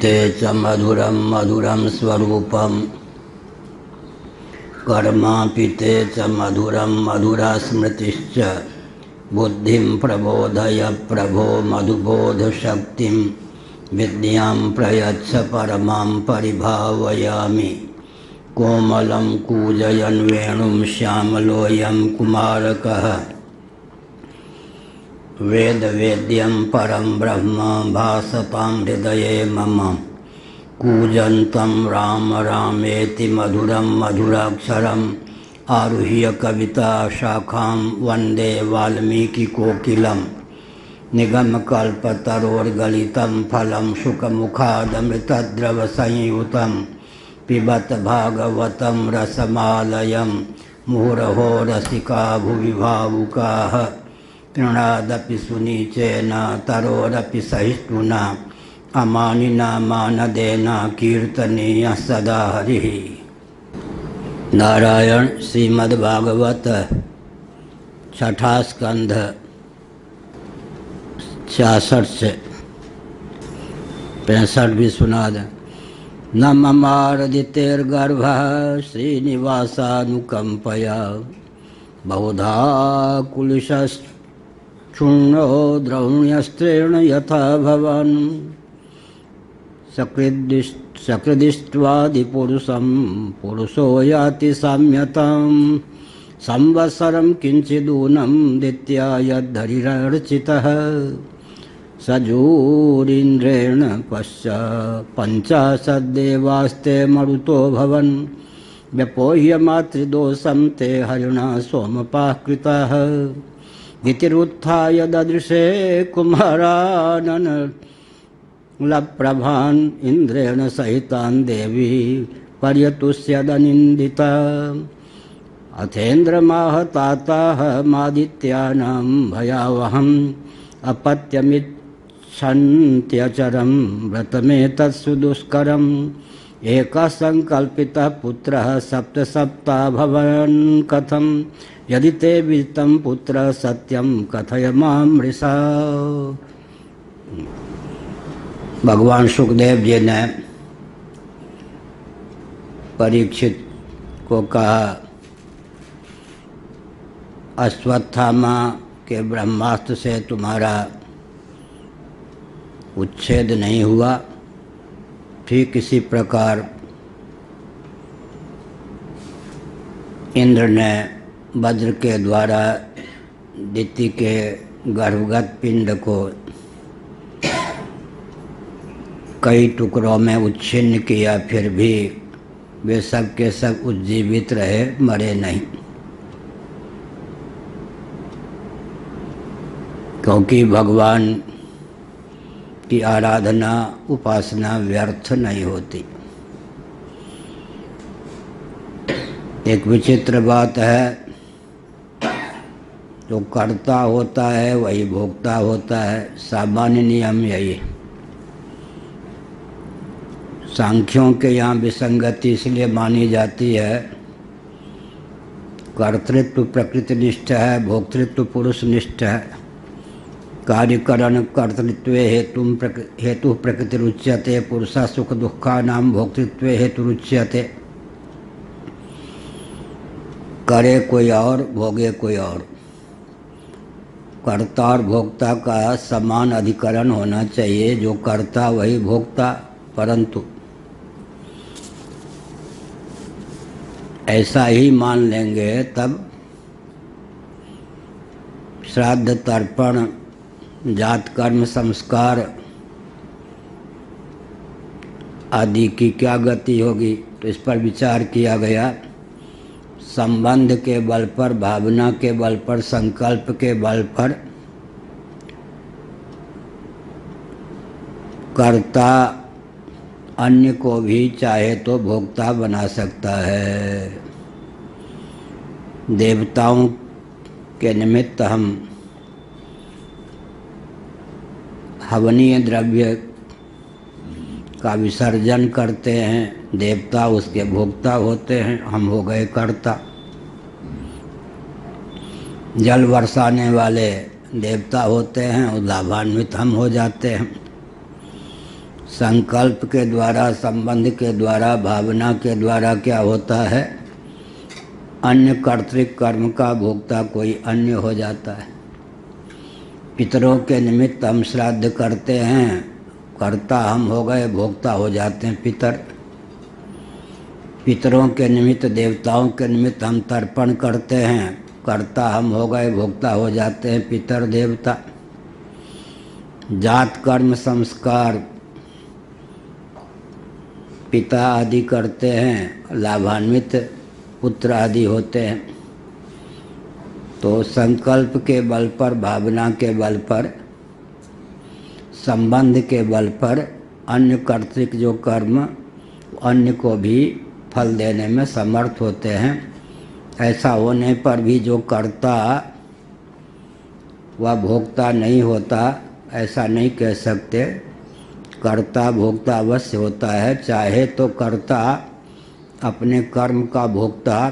पीते च मधुरम मधुरम स्वरूपम कर्मा पीते च मधुरम मधुरा स्मृतिश्च बुद्धिं प्रबोधय प्रभो मधुबोध शक्तिं विद्यां प्रयच्छ परमां परिभावयामि। कोमलं कूजयन् वेणुं श्यामलोऽयं कुमारकः वेदवेद्यं परं ब्रह्म भासतां हृदये मम। कूजन्तं राम रामेति मधुरं मधुराक्षरम् आरुह्य कविता शाखां वन्दे वाल्मीकिकोकिलं। निगमकल्पतरोर्गलितं फलं शुकमुखादमृतद्रवसंयुतं पिबत भागवतं रसमालयं मुहुरहो रसिका भुवि भावुकाः। तृणादपि सुनीचेन तरोरपि सहिष्णुना अमानिना मानदेन कीर्तनीयः सदा हरिः। नारायण श्रीमद्भागवत छठा स्कंध 66 से 65 भी सुना दें। न ममारदितेर्गर्भः श्रीनिवासानुकंपया बहुधा कुलिशक्षुण्णो द्रौण्यस्त्रेण यथा भवन् सकृदिष्ट्वादिपुरुषं पुरुषो याति साम्यतां संवत्सरं किंचिदूनं दित्या यद्धरिरर्चितः सजूरीन्द्रेण पञ्चाशद्देवास्ते मरुतो भवन् व्यपोह्य मातृदोषं ते हरिणा सोमपाः कृताः। गितिरुत्थाय ददृशे कुमारानन लप्रभान् इन्द्रेण सहितान् देवी पर्यतुष्यदनिन्दिता। अथेन्द्रमाहताताः मादित्यानां भयावहम् अपत्यमिच्छन्त्यचरं व्रतमेतत्सु दुष्करम्। एकः संकल्पितः पुत्रः सप्तसप्ताभवन् कथं यदि ते विदितं पुत्रः सत्यं कथय मां मृषा। भगवान सुखदेव जी ने परीक्षित को कहा, अश्वत्थामा के ब्रह्मास्त्र से तुम्हारा उच्छेद नहीं हुआ, ठीक इसी प्रकार इंद्र ने वज्र के द्वारा दिति के गर्भगत पिंड को कई टुकड़ों में उच्छिन्न किया, फिर भी वे सब के सब उज्जीवित रहे, मरे नहीं, क्योंकि भगवान की आराधना उपासना व्यर्थ नहीं होती। एक विचित्र बात है, जो कर्ता होता है वही भोक्ता होता है, सामान्य नियम यही है। सांख्यों के यहाँ विसंगति इसलिए मानी जाती है, कर्तृत्व प्रकृतिनिष्ठ है, भोक्तृत्व पुरुषनिष्ठ है। कार्यकरण कर्तृत्व हेतु प्रकृतिरुच्यते, पुरुषा सुख दुखानां भोक्तृत्व हेतुरुच्यते। करे कोई और, भोगे कोई और। कर्ता और भोक्ता का समान अधिकरण होना चाहिए, जो कर्ता वही भोक्ता। परंतु ऐसा ही मान लेंगे तब श्राद्ध तर्पण जात कर्म संस्कार आदि की क्या गति होगी। तो इस पर विचार किया गया। संबंध के बल पर, भावना के बल पर, संकल्प के बल पर कर्ता अन्य को भी चाहे तो भोक्ता बना सकता है। देवताओं के निमित्त हम हवनीय द्रव्य का विसर्जन करते हैं, देवता उसके भोक्ता होते हैं, हम हो गए कर्ता। जल बरसाने वाले देवता होते हैं और लाभान्वित हम हो जाते हैं। संकल्प के द्वारा, संबंध के द्वारा, भावना के द्वारा क्या होता है, अन्य कर्तृक कर्म का भोक्ता कोई अन्य हो जाता है। पितरों के निमित्त हम श्राद्ध करते हैं, कर्ता हम हो गए, भोक्ता हो जाते हैं पितर। पितरों के निमित्त, देवताओं के निमित्त हम तर्पण करते हैं, कर्ता हम हो गए, भोक्ता हो जाते हैं पितर देवता। जात कर्म संस्कार पिता आदि करते हैं, लाभान्वित पुत्र आदि होते हैं। तो संकल्प के बल पर, भावना के बल पर, संबंध के बल पर अन्य कर्तृक जो कर्म अन्य को भी फल देने में समर्थ होते हैं। ऐसा होने पर भी जो कर्ता वह भोक्ता नहीं होता, ऐसा नहीं कह सकते। कर्ता भोक्ता अवश्य होता है। चाहे तो कर्ता अपने कर्म का भोक्ता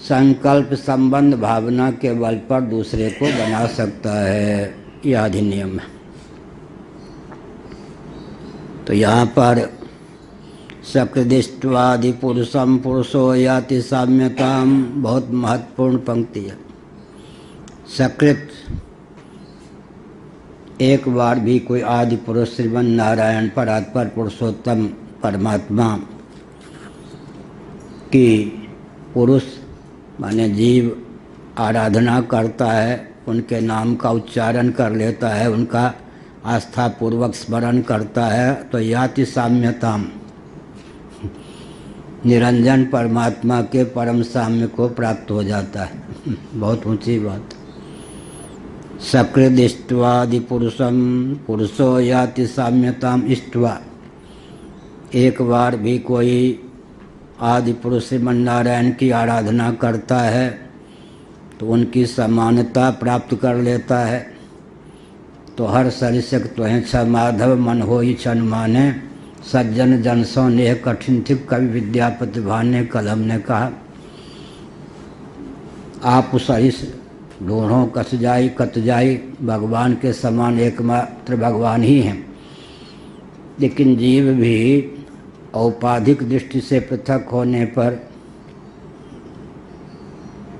संकल्प, संबंध, भावना के बल पर दूसरे को बना सकता है, यह अधिनियम है। तो यहाँ पर सकृदिष्ट्वादि पुरुषम पुरुषो याति साम्यताम, बहुत महत्वपूर्ण पंक्ति है। सकृत, एक बार भी कोई आदि पुरुष श्रीमन नारायण परात्पर पुरुषोत्तम परमात्मा की पुरुष माने जीव आराधना करता है, उनके नाम का उच्चारण कर लेता है, उनका आस्था पूर्वक स्मरण करता है, तो याति साम्यताम, निरंजन परमात्मा के परम साम्य को प्राप्त हो जाता है। बहुत ऊंची बात। सकृद इष्ट्वादि पुरुषम पुरुषो याति साम्यताम इष्ट्वा, एक बार भी कोई आदि पुरुष श्रीमन नारायण की आराधना करता है तो उनकी समानता प्राप्त कर लेता है। तो हर सरिसक त्वहें छ माधव मन हो ही छन माने, सज्जन जन सो नेह कठिन थी कवि विद्यापति भाने, कलम ने कहा। आप सरिस ढूंढो कस जाई कत जाई, भगवान के समान एकमात्र भगवान ही हैं। लेकिन जीव भी औपाधिक दृष्टि से पृथक होने पर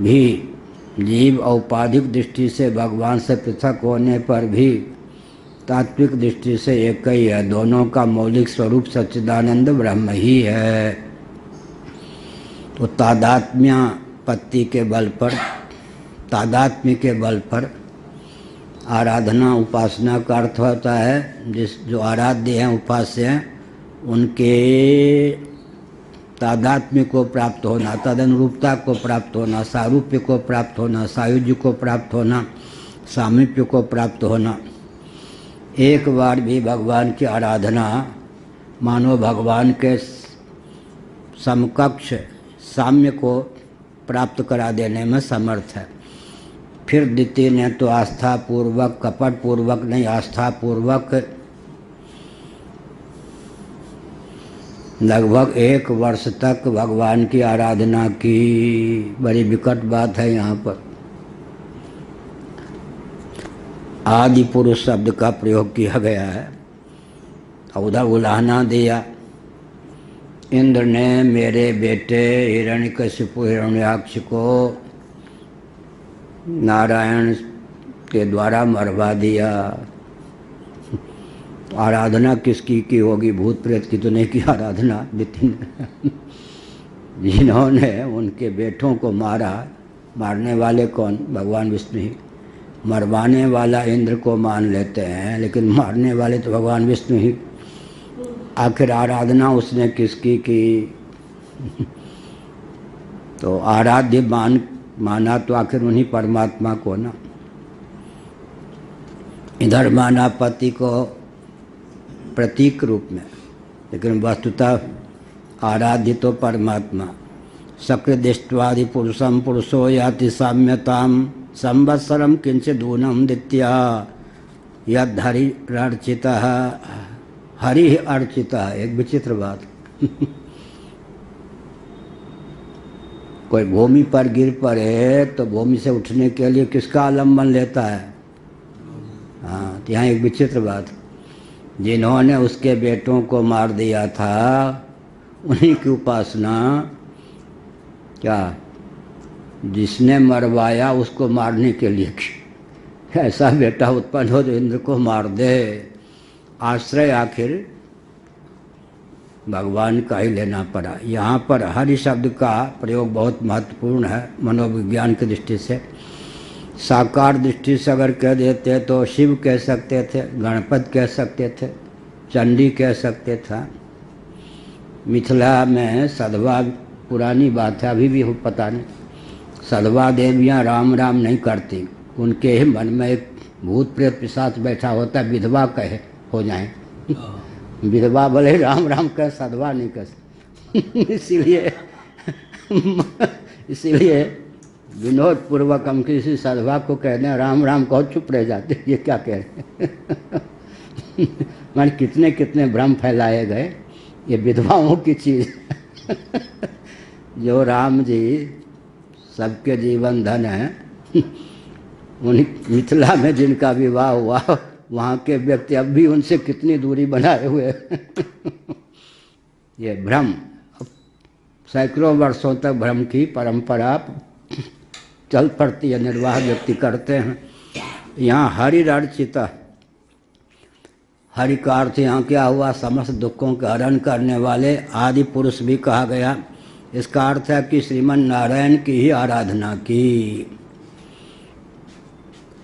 भी, जीव औपाधिक दृष्टि से भगवान से पृथक होने पर भी तात्विक दृष्टि से एक ही है। दोनों का मौलिक स्वरूप सच्चिदानंद ब्रह्म ही है। तो तादात्म्यापत्ति के बल पर, तादात्म्य के बल पर आराधना उपासना का अर्थ होता है जो आराध्य हैं, उपास्य हैं, उनके तादात्म्य को प्राप्त होना, तदनुरूपता को प्राप्त होना, सारूप्य को प्राप्त होना, सायुज्य को प्राप्त होना, सामीप्य को प्राप्त होना। एक बार भी भगवान की आराधना मानो भगवान के समकक्ष साम्य को प्राप्त करा देने में समर्थ है। फिर द्वितीय ने तो आस्था पूर्वक, कपट पूर्वक नहीं, आस्था पूर्वक लगभग 1 वर्ष तक भगवान की आराधना की। बड़ी विकट बात है यहाँ पर। आदि पुरुष शब्द का प्रयोग किया गया है। उधर उलाहना दिया, इंद्र ने मेरे बेटे हिरण्यकशिपु हिरण्याक्ष को नारायण के द्वारा मरवा दिया। आराधना किसकी की होगी? भूत प्रेत की तो नहीं की आराधना। नितिन जिन्होंने उनके बेटों को मारा, मारने वाले कौन? भगवान विष्णु ही। मरवाने वाला इंद्र को मान लेते हैं, लेकिन मारने वाले तो भगवान विष्णु ही। आखिर आराधना उसने किसकी की? तो आराध्य माना तो आखिर उन्हीं परमात्मा को ना। इधर माना पति को प्रतीक रूप में, लेकिन वस्तुतः आराध्य तो परमात्मा। सकृदिष्ट्वादि पुरुषम पुरुषो याति साम्यताम, संवत्सरम किंचिदूनम द्वितीया यद हरिरर्चितः, हरि अर्चितः। एक विचित्र बात कोई भूमि पर गिर पड़े तो भूमि से उठने के लिए किसका आलम्बन लेता है? हाँ, तो यहाँ एक विचित्र बात। जिन्होंने उसके बेटों को मार दिया था उन्हीं की उपासना, क्या जिसने मरवाया उसको मारने के लिए की। ऐसा बेटा उत्पन्न हो जो इंद्र को मार दे। आश्रय आखिर भगवान का ही लेना पड़ा। यहाँ पर हरि शब्द का प्रयोग बहुत महत्वपूर्ण है मनोविज्ञान की दृष्टि से। साकार दृष्टि से अगर कह देते तो शिव कह सकते थे, गणपति कह सकते थे, चंडी कह सकते थे। मिथिला में सधवा, पुरानी बात है, अभी भी हो पता नहीं, सधवा देवियाँ राम राम नहीं करती। उनके ही मन में एक भूत प्रेत पिशाच बैठा होता है, विधवा कहे हो जाए। विधवा भले राम राम कह, सधवा नहीं कह। इसीलिए विनोद पूर्वक हम किसी सधवा को कह दें राम राम कहो, चुप रह जाते, ये क्या कह रहे। मान कितने कितने भ्रम फैलाए गए, ये विधवाओं की चीज। जो राम जी सबके जीवन धन है, उन मिथिला में जिनका विवाह हुआ वहाँ के व्यक्ति अब भी उनसे कितनी दूरी बनाए हुए। ये भ्रम सैकड़ों वर्षों तक भ्रम की परंपरा चल पड़ती है, निर्वाह व्यक्ति करते हैं। यहाँ हरि अर्चिता, हरि का अर्थ यहाँ क्या हुआ, समस्त दुखों का हरण करने वाले आदि पुरुष भी कहा गया। इसका अर्थ है कि श्रीमन नारायण की ही आराधना की।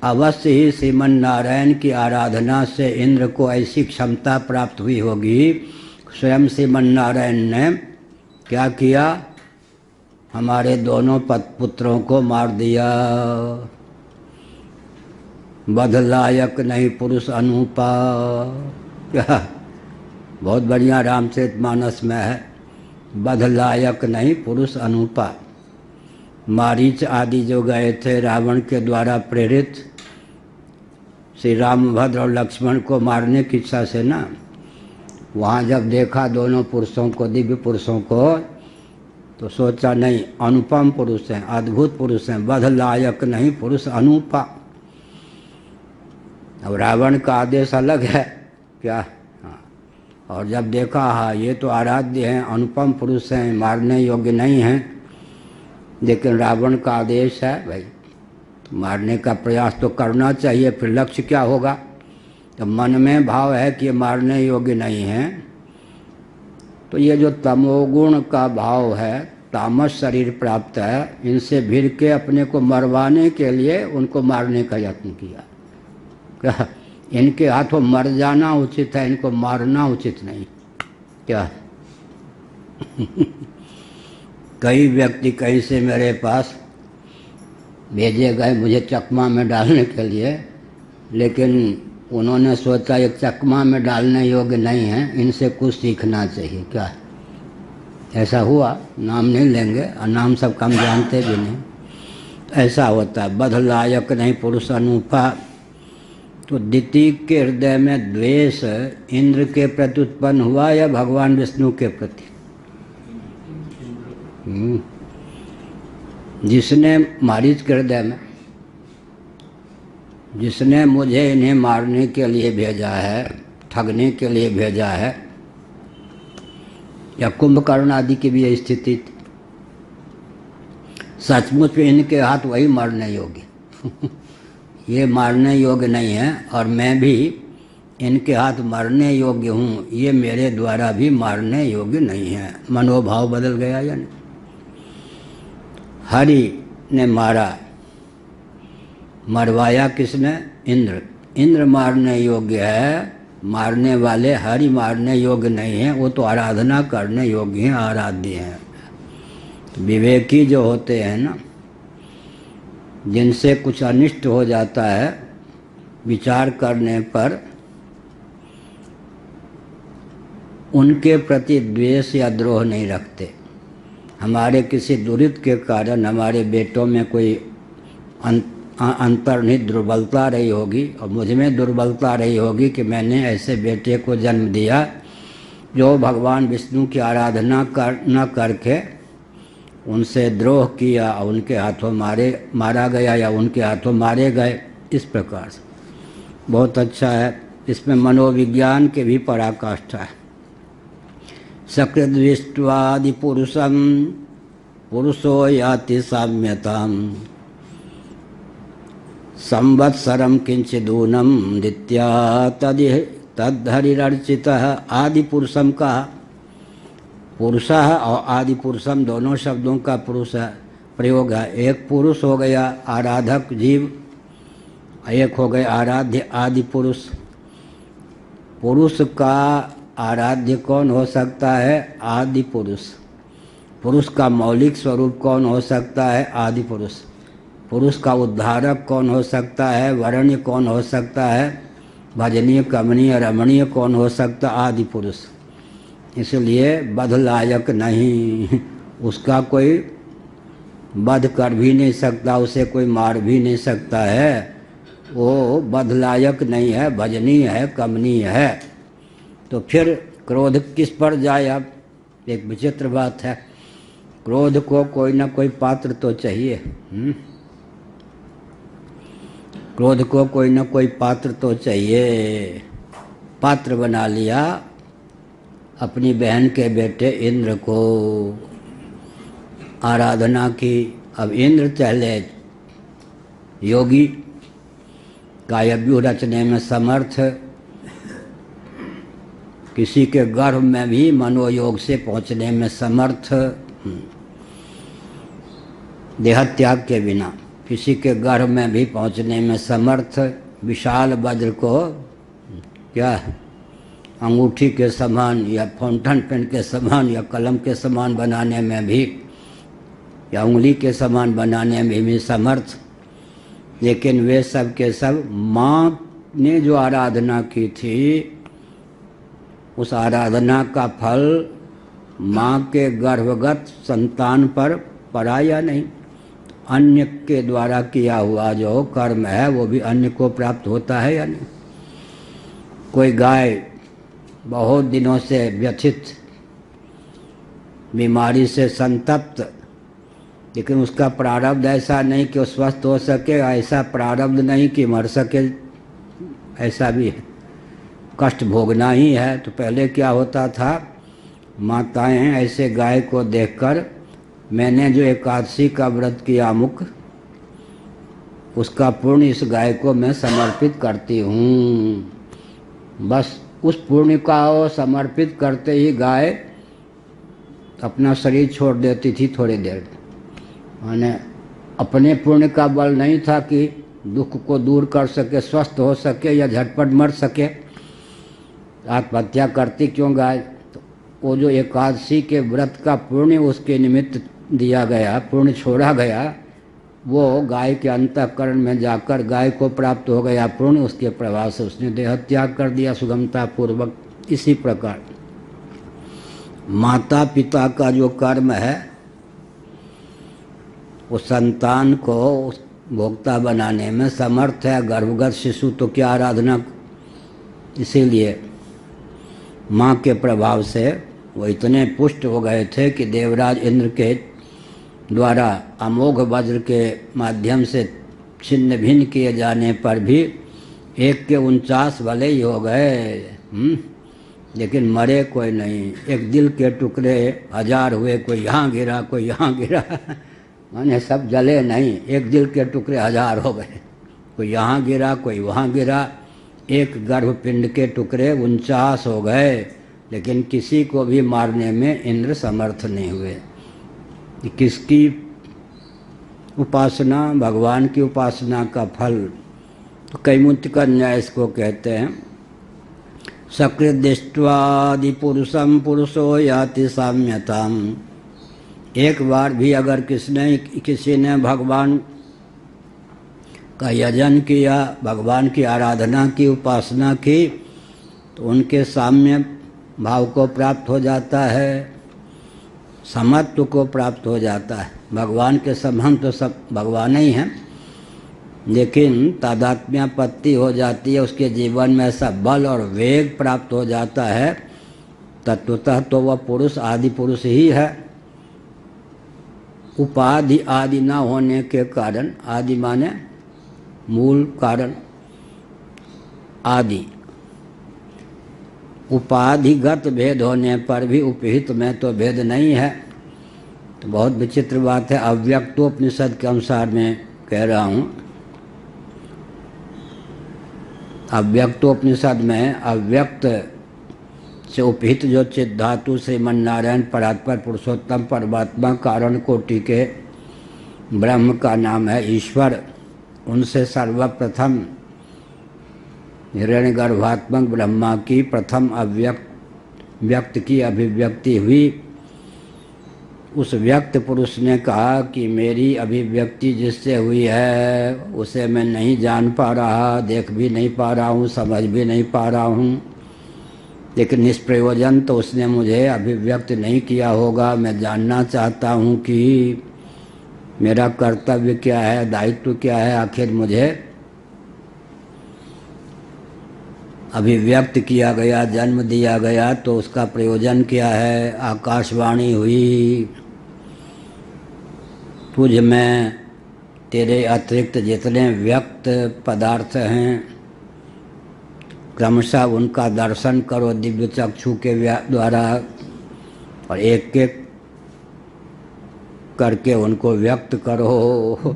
अवश्य ही श्रीमन नारायण की आराधना से इंद्र को ऐसी क्षमता प्राप्त हुई होगी। स्वयं श्रीमन नारायण ने क्या किया, हमारे दोनों पुत्रों को मार दिया। बध लायक नहीं पुरुष अनूपा, क्या बहुत बढ़िया रामचरितमानस में है। बध लायक नहीं पुरुष अनूपा। मारीच आदि जो गए थे रावण के द्वारा प्रेरित श्री रामभद्र और लक्ष्मण को मारने की इच्छा से ना, वहाँ जब देखा दोनों पुरुषों को, दिव्य पुरुषों को, तो सोचा नहीं अनुपम पुरुष हैं, अद्भुत पुरुष हैं, बध लायक नहीं पुरुष अनूपा। अब रावण का आदेश अलग है क्या, हाँ, और जब देखा हाँ ये तो आराध्य हैं, अनुपम पुरुष हैं, मारने योग्य नहीं हैं, लेकिन रावण का आदेश है भाई तो मारने का प्रयास तो करना चाहिए, फिर लक्ष्य क्या होगा। तो मन में भाव है कि ये मारने योग्य नहीं है, तो ये जो तमोगुण का भाव है, तामस शरीर प्राप्त है, इनसे भिड़ के अपने को मरवाने के लिए उनको मारने का यत्न किया। क्या इनके हाथों मर जाना उचित है, इनको मारना उचित नहीं क्या। कई व्यक्ति कहीं से मेरे पास भेजे गए मुझे चकमा में डालने के लिए, लेकिन उन्होंने सोचा ये चकमा में डालने योग्य नहीं है, इनसे कुछ सीखना चाहिए क्या। ऐसा हुआ, नाम नहीं लेंगे और नाम सब कम जानते भी नहीं। ऐसा होता है, बध लायक नहीं पुरुष अनूपा। तो द्वितीय के हृदय में द्वेष इंद्र के प्रति उत्पन्न हुआ या भगवान विष्णु के प्रति। जिसने मारीच के हृदय में, जिसने मुझे इन्हें मारने के लिए भेजा है, ठगने के लिए भेजा है, या कुंभकर्ण आदि की भी यही स्थिति थी। सचमुच में इनके हाथ वही मारने योग्य। ये मारने योग्य नहीं है और मैं भी इनके हाथ मारने योग्य हूँ, ये मेरे द्वारा भी मारने योग्य नहीं है। मनोभाव बदल गया या नहीं। हरि ने मारा, मरवाया किसने, इंद्र। इंद्र मारने योग्य है, मारने वाले हरि मारने योग्य नहीं है, वो तो आराधना करने योग्य हैं, आराध्य हैं। विवेकी जो होते हैं ना, जिनसे कुछ अनिष्ट हो जाता है, विचार करने पर उनके प्रति द्वेष या द्रोह नहीं रखते। हमारे किसी दुरित के कारण हमारे बेटों में कोई अंतर्निहित दुर्बलता रही होगी और मुझ में दुर्बलता रही होगी कि मैंने ऐसे बेटे को जन्म दिया जो भगवान विष्णु की आराधना न करके उनसे द्रोह किया, उनके हाथों मारा गया या उनके हाथों मारे गए। इस प्रकार से बहुत अच्छा है। इसमें मनोविज्ञान के भी पराकाष्ठा है। सकृद्विष्ट्वादि पुरुषम पुरुषो याति साम्यताम संवत्सरम किंचिदूनम दित्या तद्धरिरर्चितः। आदि पुरुषम का पुरुषः और आदि पुरुषम दोनों शब्दों का पुरुष प्रयोग है। एक पुरुष हो गया आराधक जीव, एक हो गए आराध्य आदि पुरुष। पुरुष का आराध्य कौन हो सकता है? आदि पुरुष। पुरुष का मौलिक स्वरूप कौन हो सकता है? आदि पुरुष। पुरुष का उद्धारक कौन हो सकता है? वरण्य कौन हो सकता है? भजनीय कमनीय रमणीय कौन हो सकता? आदि पुरुष। इसलिए वध लायक नहीं, उसका कोई वध कर भी नहीं सकता, उसे कोई मार भी नहीं सकता है, वो वध लायक नहीं है, भजनीय है, कमनीय है। तो फिर क्रोध किस पर जाए? अब एक विचित्र बात है, क्रोध को कोई ना कोई पात्र तो चाहिए। क्रोध को कोई ना कोई पात्र तो चाहिए। पात्र बना लिया अपनी बहन के बेटे इंद्र को, आराधना की। अब इंद्र चले योगी, काव्य रचने में समर्थ, किसी के गर्भ में भी मनोयोग से पहुंचने में समर्थ, देहत्याग के बिना किसी के गर्भ में भी पहुंचने में समर्थ, विशाल वज्र को क्या अंगूठी के समान या फाउंटेन पेन के समान या कलम के समान बनाने में भी, या उंगली के समान बनाने में भी समर्थ। लेकिन वे सब के सब माँ ने जो आराधना की थी, उस आराधना का फल माँ के गर्भगत संतान पर पड़ा या नहीं? अन्य के द्वारा किया हुआ जो कर्म है वो भी अन्य को प्राप्त होता है या नहीं? कोई गाय बहुत दिनों से व्यथित, बीमारी से संतप्त, लेकिन उसका प्रारब्ध ऐसा नहीं कि वो स्वस्थ हो सके, ऐसा प्रारब्ध नहीं कि मर सके, ऐसा भी है, कष्ट भोगना ही है। तो पहले क्या होता था, माताएं ऐसे गाय को देखकर, मैंने जो एकादशी का व्रत किया मुख, उसका पुण्य इस गाय को मैं समर्पित करती हूँ। बस उस पुण्य का समर्पित करते ही गाय अपना शरीर छोड़ देती थी थोड़ी देर। माने अपने पुण्य का बल नहीं था कि दुख को दूर कर सके, स्वस्थ हो सके या झटपट मर सके, आत्महत्या करती क्यों गाय? तो वो जो एकादशी के व्रत का पुण्य उसके निमित्त दिया गया, पुण्य छोड़ा गया, वो गाय के अंतःकरण में जाकर गाय को प्राप्त हो गया पुण्य, उसके प्रभाव से उसने देह त्याग कर दिया सुगमता पूर्वक। इसी प्रकार माता पिता का जो कर्म है वो संतान को भोक्ता बनाने में समर्थ है। गर्भगत शिशु तो क्या आराधना, इसीलिए माँ के प्रभाव से वो इतने पुष्ट हो गए थे कि देवराज इंद्र के द्वारा अमोघ वज्र के माध्यम से छिन्न भिन्न किए जाने पर भी 1 के 49 भले ही हो गए, लेकिन मरे कोई नहीं। एक दिल के टुकड़े 1000 हुए, कोई यहाँ गिरा कोई यहाँ गिरा, माने सब जले नहीं, एक दिल के टुकड़े 1000 हो गए, कोई यहाँ गिरा कोई वहाँ गिरा, एक गर्भपिंड के टुकड़े 49 हो गए, लेकिन किसी को भी मारने में इंद्र समर्थ नहीं हुए। किसकी उपासना? भगवान की उपासना का फल। तो कैमुतिका न्याय इसको कहते हैं, सकृत दृष्ट्वादि पुरुषम पुरुषो याति साम्यताम। एक बार भी अगर किसी ने भगवान का यजन किया, भगवान की आराधना की, उपासना की, तो उनके साम्य भाव को प्राप्त हो जाता है, समत्व को प्राप्त हो जाता है। भगवान के समान तो सब भगवान ही हैं, लेकिन तादात्म्यापत्ति हो जाती है, उसके जीवन में ऐसा बल और वेग प्राप्त हो जाता है, तत्वतः तो वह पुरुष आदि पुरुष ही है। उपाधि आदि ना होने के कारण, आदि माने मूल कारण, आदि उपाधिगत भेद होने पर भी उपहित में तो भेद नहीं है। तो बहुत विचित्र बात है। अव्यक्तोपनिषद के अनुसार मैं कह रहा हूँ, अव्यक्तोपनिषद में अव्यक्त से उपहित जो चित धातु श्रीमन नारायण परात्पर पुरुषोत्तम परमात्मा कारण कोटि के ब्रह्म का नाम है ईश्वर। उनसे सर्वप्रथम हिरण्यगर्भात्मक ब्रह्मा की प्रथम व्यक्त की अभिव्यक्ति हुई। उस व्यक्त पुरुष ने कहा कि मेरी अभिव्यक्ति जिससे हुई है उसे मैं नहीं जान पा रहा, देख भी नहीं पा रहा हूँ, समझ भी नहीं पा रहा हूँ, लेकिन निष्प्रयोजन तो उसने मुझे अभिव्यक्त नहीं किया होगा। मैं जानना चाहता हूँ कि मेरा कर्तव्य क्या है, दायित्व क्या है, आखिर मुझे अभिव्यक्त किया गया, जन्म दिया गया, तो उसका प्रयोजन क्या है। आकाशवाणी हुई, तुझ में तेरे अतिरिक्त जितने व्यक्त पदार्थ हैं क्रमशः उनका दर्शन करो दिव्य चक्षु के द्वारा, और एक एक करके उनको व्यक्त करो।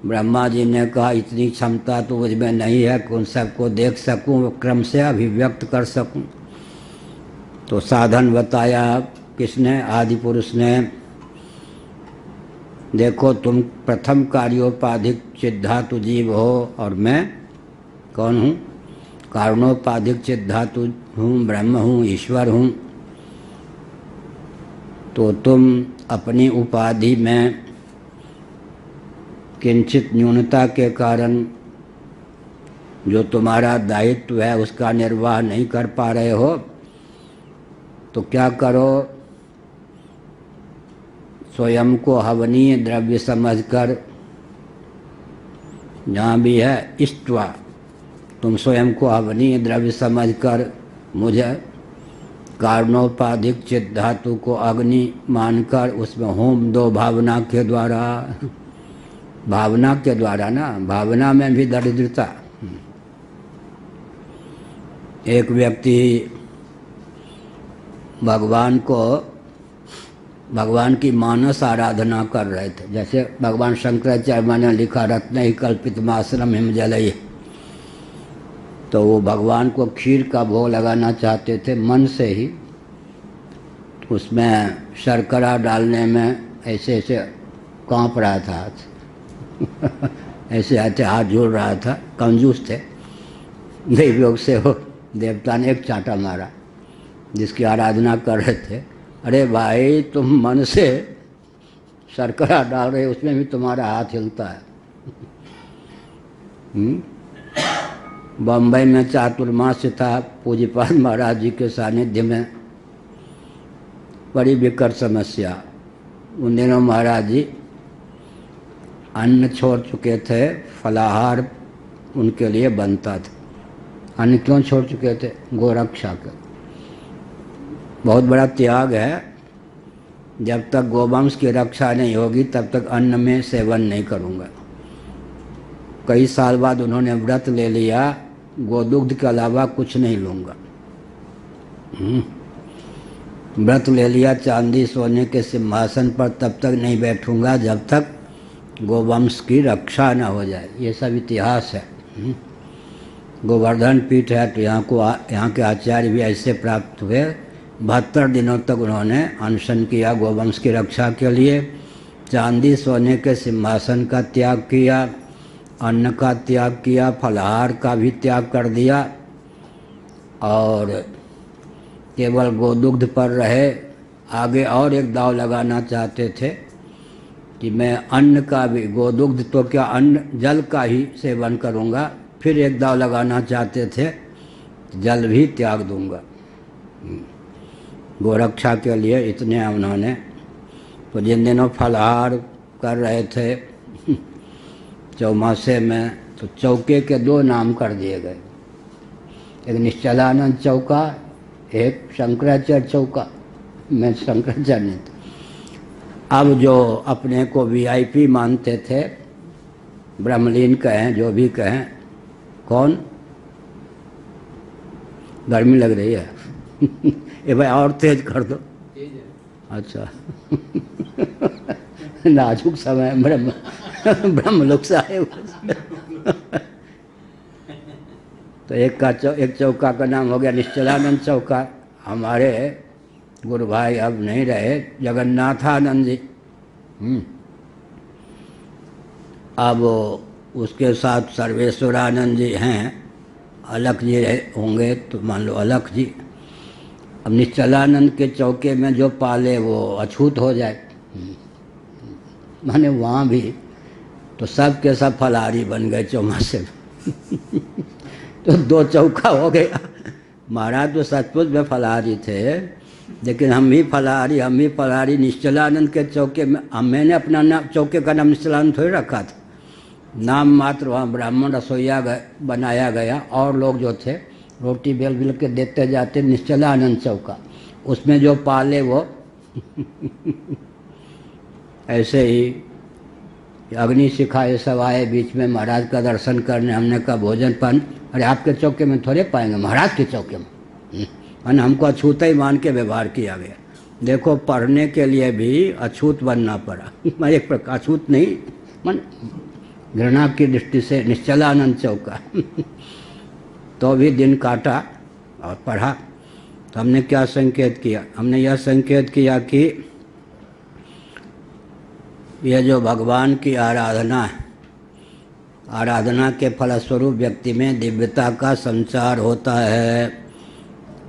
ब्रह्मा जी ने कहा इतनी क्षमता तो मुझ में नहीं है कि उन सबको देख सकूं, क्रम से अभिव्यक्त कर सकूं। तो साधन बताया किसने, आदि पुरुष ने। देखो तुम प्रथम कार्योपाधिक चिद्धातु जीव हो और मैं कौन हूँ, कारणोपाधिक चिद्धातु हूँ, ब्रह्म हूँ, ईश्वर हूँ। तो तुम अपनी उपाधि में किंचित न्यूनता के कारण जो तुम्हारा दायित्व है उसका निर्वाह नहीं कर पा रहे हो, तो क्या करो, स्वयं को हवनीय द्रव्य समझकर, जहाँ भी है इष्ट्वा, तुम स्वयं को हवनीय द्रव्य समझकर मुझे कारणोपाधिक चित धातु को अग्नि मानकर उसमें होम दो भावना के द्वारा। भावना के द्वारा ना, भावना में भी दरिद्रता। एक व्यक्ति भगवान की मानस आराधना कर रहे थे। जैसे भगवान शंकराचार्य ने लिखा रत्न ही कल्पित मासनम हिम जलई, तो वो भगवान को खीर का भोग लगाना चाहते थे मन से ही। उसमें शर्करा डालने में ऐसे ऐसे कांप रहा था हाथ ऐसे ऐसे हाथ जोड़ रहा था, कंजूस थे। देव योग से हो देवता ने एक चांटा मारा जिसकी आराधना कर रहे थे। अरे भाई तुम मन से शर्करा डाल रहे, उसमें भी तुम्हारा हाथ हिलता है। बम्बई में चातुर्मास था, पूज्यपाद महाराज जी के सानिध्य में बड़ी विकट समस्या। उन दिनों महाराज जी अन्न छोड़ चुके थे, फलाहार उनके लिए बनता था। अन्न क्यों छोड़ चुके थे? गोरक्षा के। बहुत बड़ा त्याग है। जब तक गोवंश की रक्षा नहीं होगी तब तक अन्न में सेवन नहीं करूँगा। कई साल बाद उन्होंने व्रत ले लिया, गोदुग्ध के अलावा कुछ नहीं लूँगा। व्रत ले लिया, चांदी सोने के सिंहासन पर तब तक नहीं बैठूंगा जब तक गोवंश की रक्षा न हो जाए। ये सब इतिहास है। गोवर्धन पीठ है तो यहाँ के आचार्य भी ऐसे प्राप्त हुए। 72 दिनों तक उन्होंने अनशन किया गोवंश की रक्षा के लिए। चांदी सोने के सिंहासन का त्याग किया, अन्न का त्याग किया, फलाहार का भी त्याग कर दिया और केवल गोदुग्ध पर रहे। आगे और एक दाव लगाना चाहते थे कि मैं अन्न का भी, गोदुग्ध तो क्या अन्न जल का ही सेवन करूँगा। फिर एक दाव लगाना चाहते थे जल भी त्याग दूंगा। गोरक्षा के लिए इतने उन्होंने। तो जिन दिनों फलाहार कर रहे थे चौमासे में, तो चौके के 2 नाम कर दिए गए, एक निश्चलानंद चौका, एक शंकराचार्य चौका। मैं शंकराचार्य नहीं था। अब जो अपने को वीआईपी मानते थे, ब्रह्मलीन कहें जो भी कहें, कौन, गर्मी लग रही है ये भाई और तेज कर दो। अच्छा नाजुक समय ब्रह्म ब्रह्मलोक से आए तो एक चौका का नाम हो गया निश्चलानंद चौका। हमारे गुरु भाई अब नहीं रहे, जगन्नाथानंद जी। अब उसके साथ सर्वेश्वरानंद जी हैं, अलख जी होंगे तो मान लो अलख जी। अब निश्चलानंद के चौके में जो पाले वो अछूत हो जाए, माने वहाँ भी तो सब के सब फलाहारी बन गए चौमासे तो दो चौका हो गया। महाराज तो सचमुच में फलाहारी थे, लेकिन हम ही फलाहारी निश्चलानंद के चौके में। मैंने अपना नाम चौके का नाम निश्चलानंद थोड़ी रखा था, नाम मात्र वहाँ ब्राह्मण रसोईया बनाया गया, और लोग जो थे रोटी बेल के देते जाते निश्चलानंद चौका, उसमें जो पाले वो ऐसे ही अग्नि शिखा ये सब आए बीच में महाराज का दर्शन करने। हमने कहा भोजन पान, अरे आपके चौके में थोड़े पाएंगे, महाराज के चौके में। मैंने हमको अछूत ही मान के व्यवहार किया गया। देखो पढ़ने के लिए भी अछूत बनना पड़ा मैं एक प्रकार अछूत नहीं, मन घृणा की दृष्टि से निश्चलानंद चौका तो भी दिन काटा और पढ़ा। तो हमने क्या संकेत किया? हमने यह संकेत किया कि यह जो भगवान की आराधना है, आराधना के फलस्वरूप व्यक्ति में दिव्यता का संचार होता है।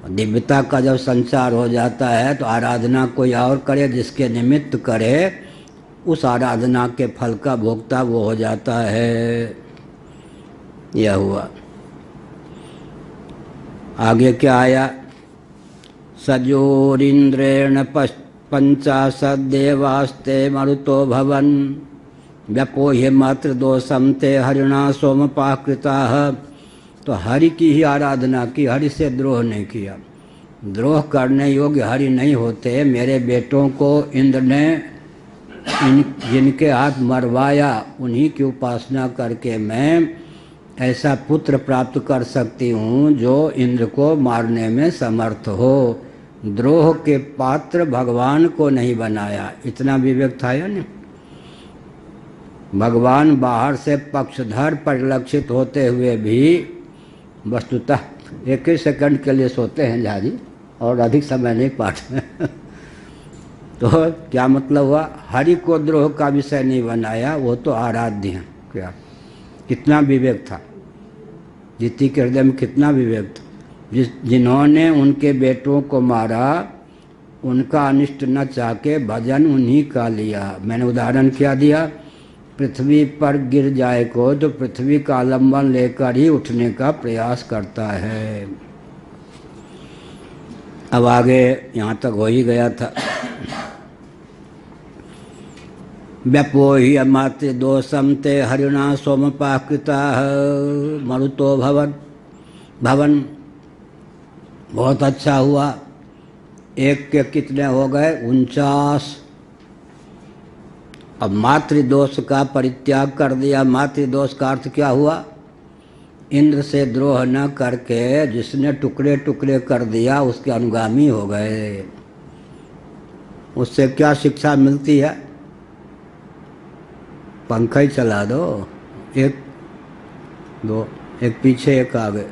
दिव्यता का जब संचार हो जाता है तो आराधना कोई और करे, जिसके निमित्त करे, उस आराधना के फल का भोक्ता वो हो जाता है। यह हुआ। आगे क्या आया? सजोरिंद्रेण पंचाशद्देवास्ते मरुतो भवन व्यपोह्य मात्र दोषम ते हरिणा सोमपाकृताः। तो हरि की ही आराधना की, हरि से द्रोह नहीं किया। द्रोह करने योग्य हरि नहीं होते। मेरे बेटों को इंद्र ने जिनके हाथ मरवाया, उन्हीं की उपासना करके मैं ऐसा पुत्र प्राप्त कर सकती हूँ जो इंद्र को मारने में समर्थ हो। द्रोह के पात्र भगवान को नहीं बनाया, इतना विवेक था या नहीं? भगवान बाहर से पक्षधर परिलक्षित होते हुए भी वस्तुतः एक ही सेकंड के लिए सोते हैं झाजी, और अधिक समय नहीं पाठ में तो क्या मतलब हुआ? हरि को द्रोह का विषय नहीं बनाया, वो तो आराध्य हैं। क्या कितना विवेक था, जीती के हृदय में कितना विवेक था। जिन्होंने उनके बेटों को मारा, उनका अनिष्ट न चाह के भजन उन्हीं का लिया। मैंने उदाहरण क्या दिया? पृथ्वी पर गिर जाए को तो पृथ्वी का आलम्बन लेकर ही उठने का प्रयास करता है। अब आगे यहाँ तक हो ही गया था। व्यपोहि अमात्य दोषम ते हरिणा सोमपाकृता मरुतो भवन। बहुत अच्छा हुआ। एक के कितने हो गए? 49। अब मातृदोष का परित्याग कर दिया। मातृदोष का अर्थ क्या हुआ? इंद्र से द्रोह न करके जिसने टुकड़े टुकड़े कर दिया उसके अनुगामी हो गए। उससे क्या शिक्षा मिलती है? पंखा ही चला दो, एक दो, एक पीछे एक आगे।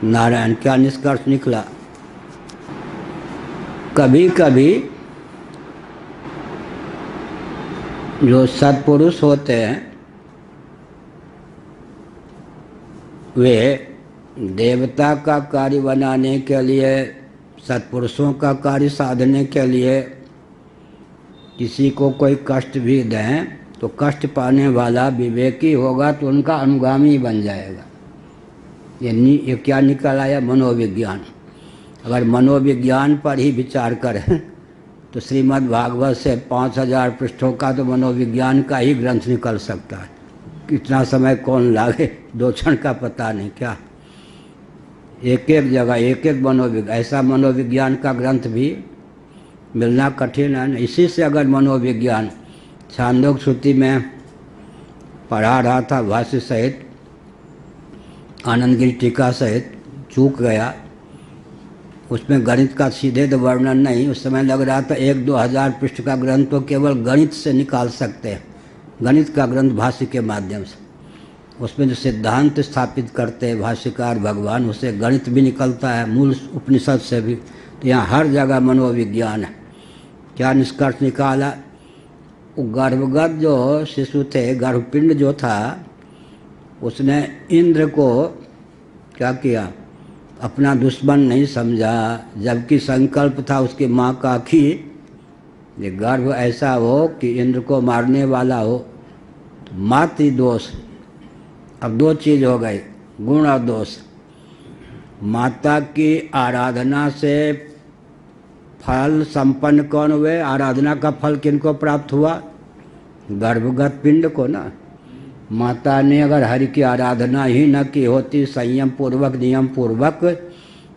नारायण, क्या निष्कर्ष निकला? कभी कभी जो सत्पुरुष होते हैं वे देवता का कार्य बनाने के लिए, सत्पुरुषों का कार्य साधने के लिए किसी को कोई कष्ट भी दें तो कष्ट पाने वाला विवेकी होगा तो उनका अनुगामी बन जाएगा। ये क्या निकल आया? मनोविज्ञान। अगर मनोविज्ञान पर ही विचार करें तो श्रीमद् भागवत से 5000 पृष्ठों का तो मनोविज्ञान का ही ग्रंथ निकल सकता है। कितना समय कौन लागे, 2 क्षण का पता नहीं। क्या एक एक जगह एक एक मनोविज्ञान, ऐसा मनोविज्ञान का ग्रंथ भी मिलना कठिन है। इसी से अगर मनोविज्ञान छांदोग्य श्रुति में पढ़ा रहा था भाष्य सहित, आनंद गिरी टीका सहित चूक गया। उसमें गणित का सीधे तो वर्णन नहीं, उस समय लग रहा था 1-2 हज़ार पृष्ठ का ग्रंथ तो केवल गणित से निकाल सकते हैं, गणित का ग्रंथ भाष्य के माध्यम से। उसमें जो सिद्धांत स्थापित करते हैं भाष्यकार भगवान, उससे गणित भी निकलता है, मूल उपनिषद से भी। तो यहाँ हर जगह मनोविज्ञान है। क्या निष्कर्ष निकाला? वो गर्भगत जो शिशु थे, गर्भपिंड जो था, उसने इंद्र को क्या किया? अपना दुश्मन नहीं समझा, जबकि संकल्प था उसकी माँ का कि ये गर्भ ऐसा हो कि इंद्र को मारने वाला हो। तो मातृ दोष, अब दो चीज हो गई, गुण और दोष। माता की आराधना से फल संपन्न कौन हुए? आराधना का फल किनको प्राप्त हुआ? गर्भगत पिंड को ना। माता ने अगर हरि की आराधना ही न की होती संयम पूर्वक, नियम पूर्वक,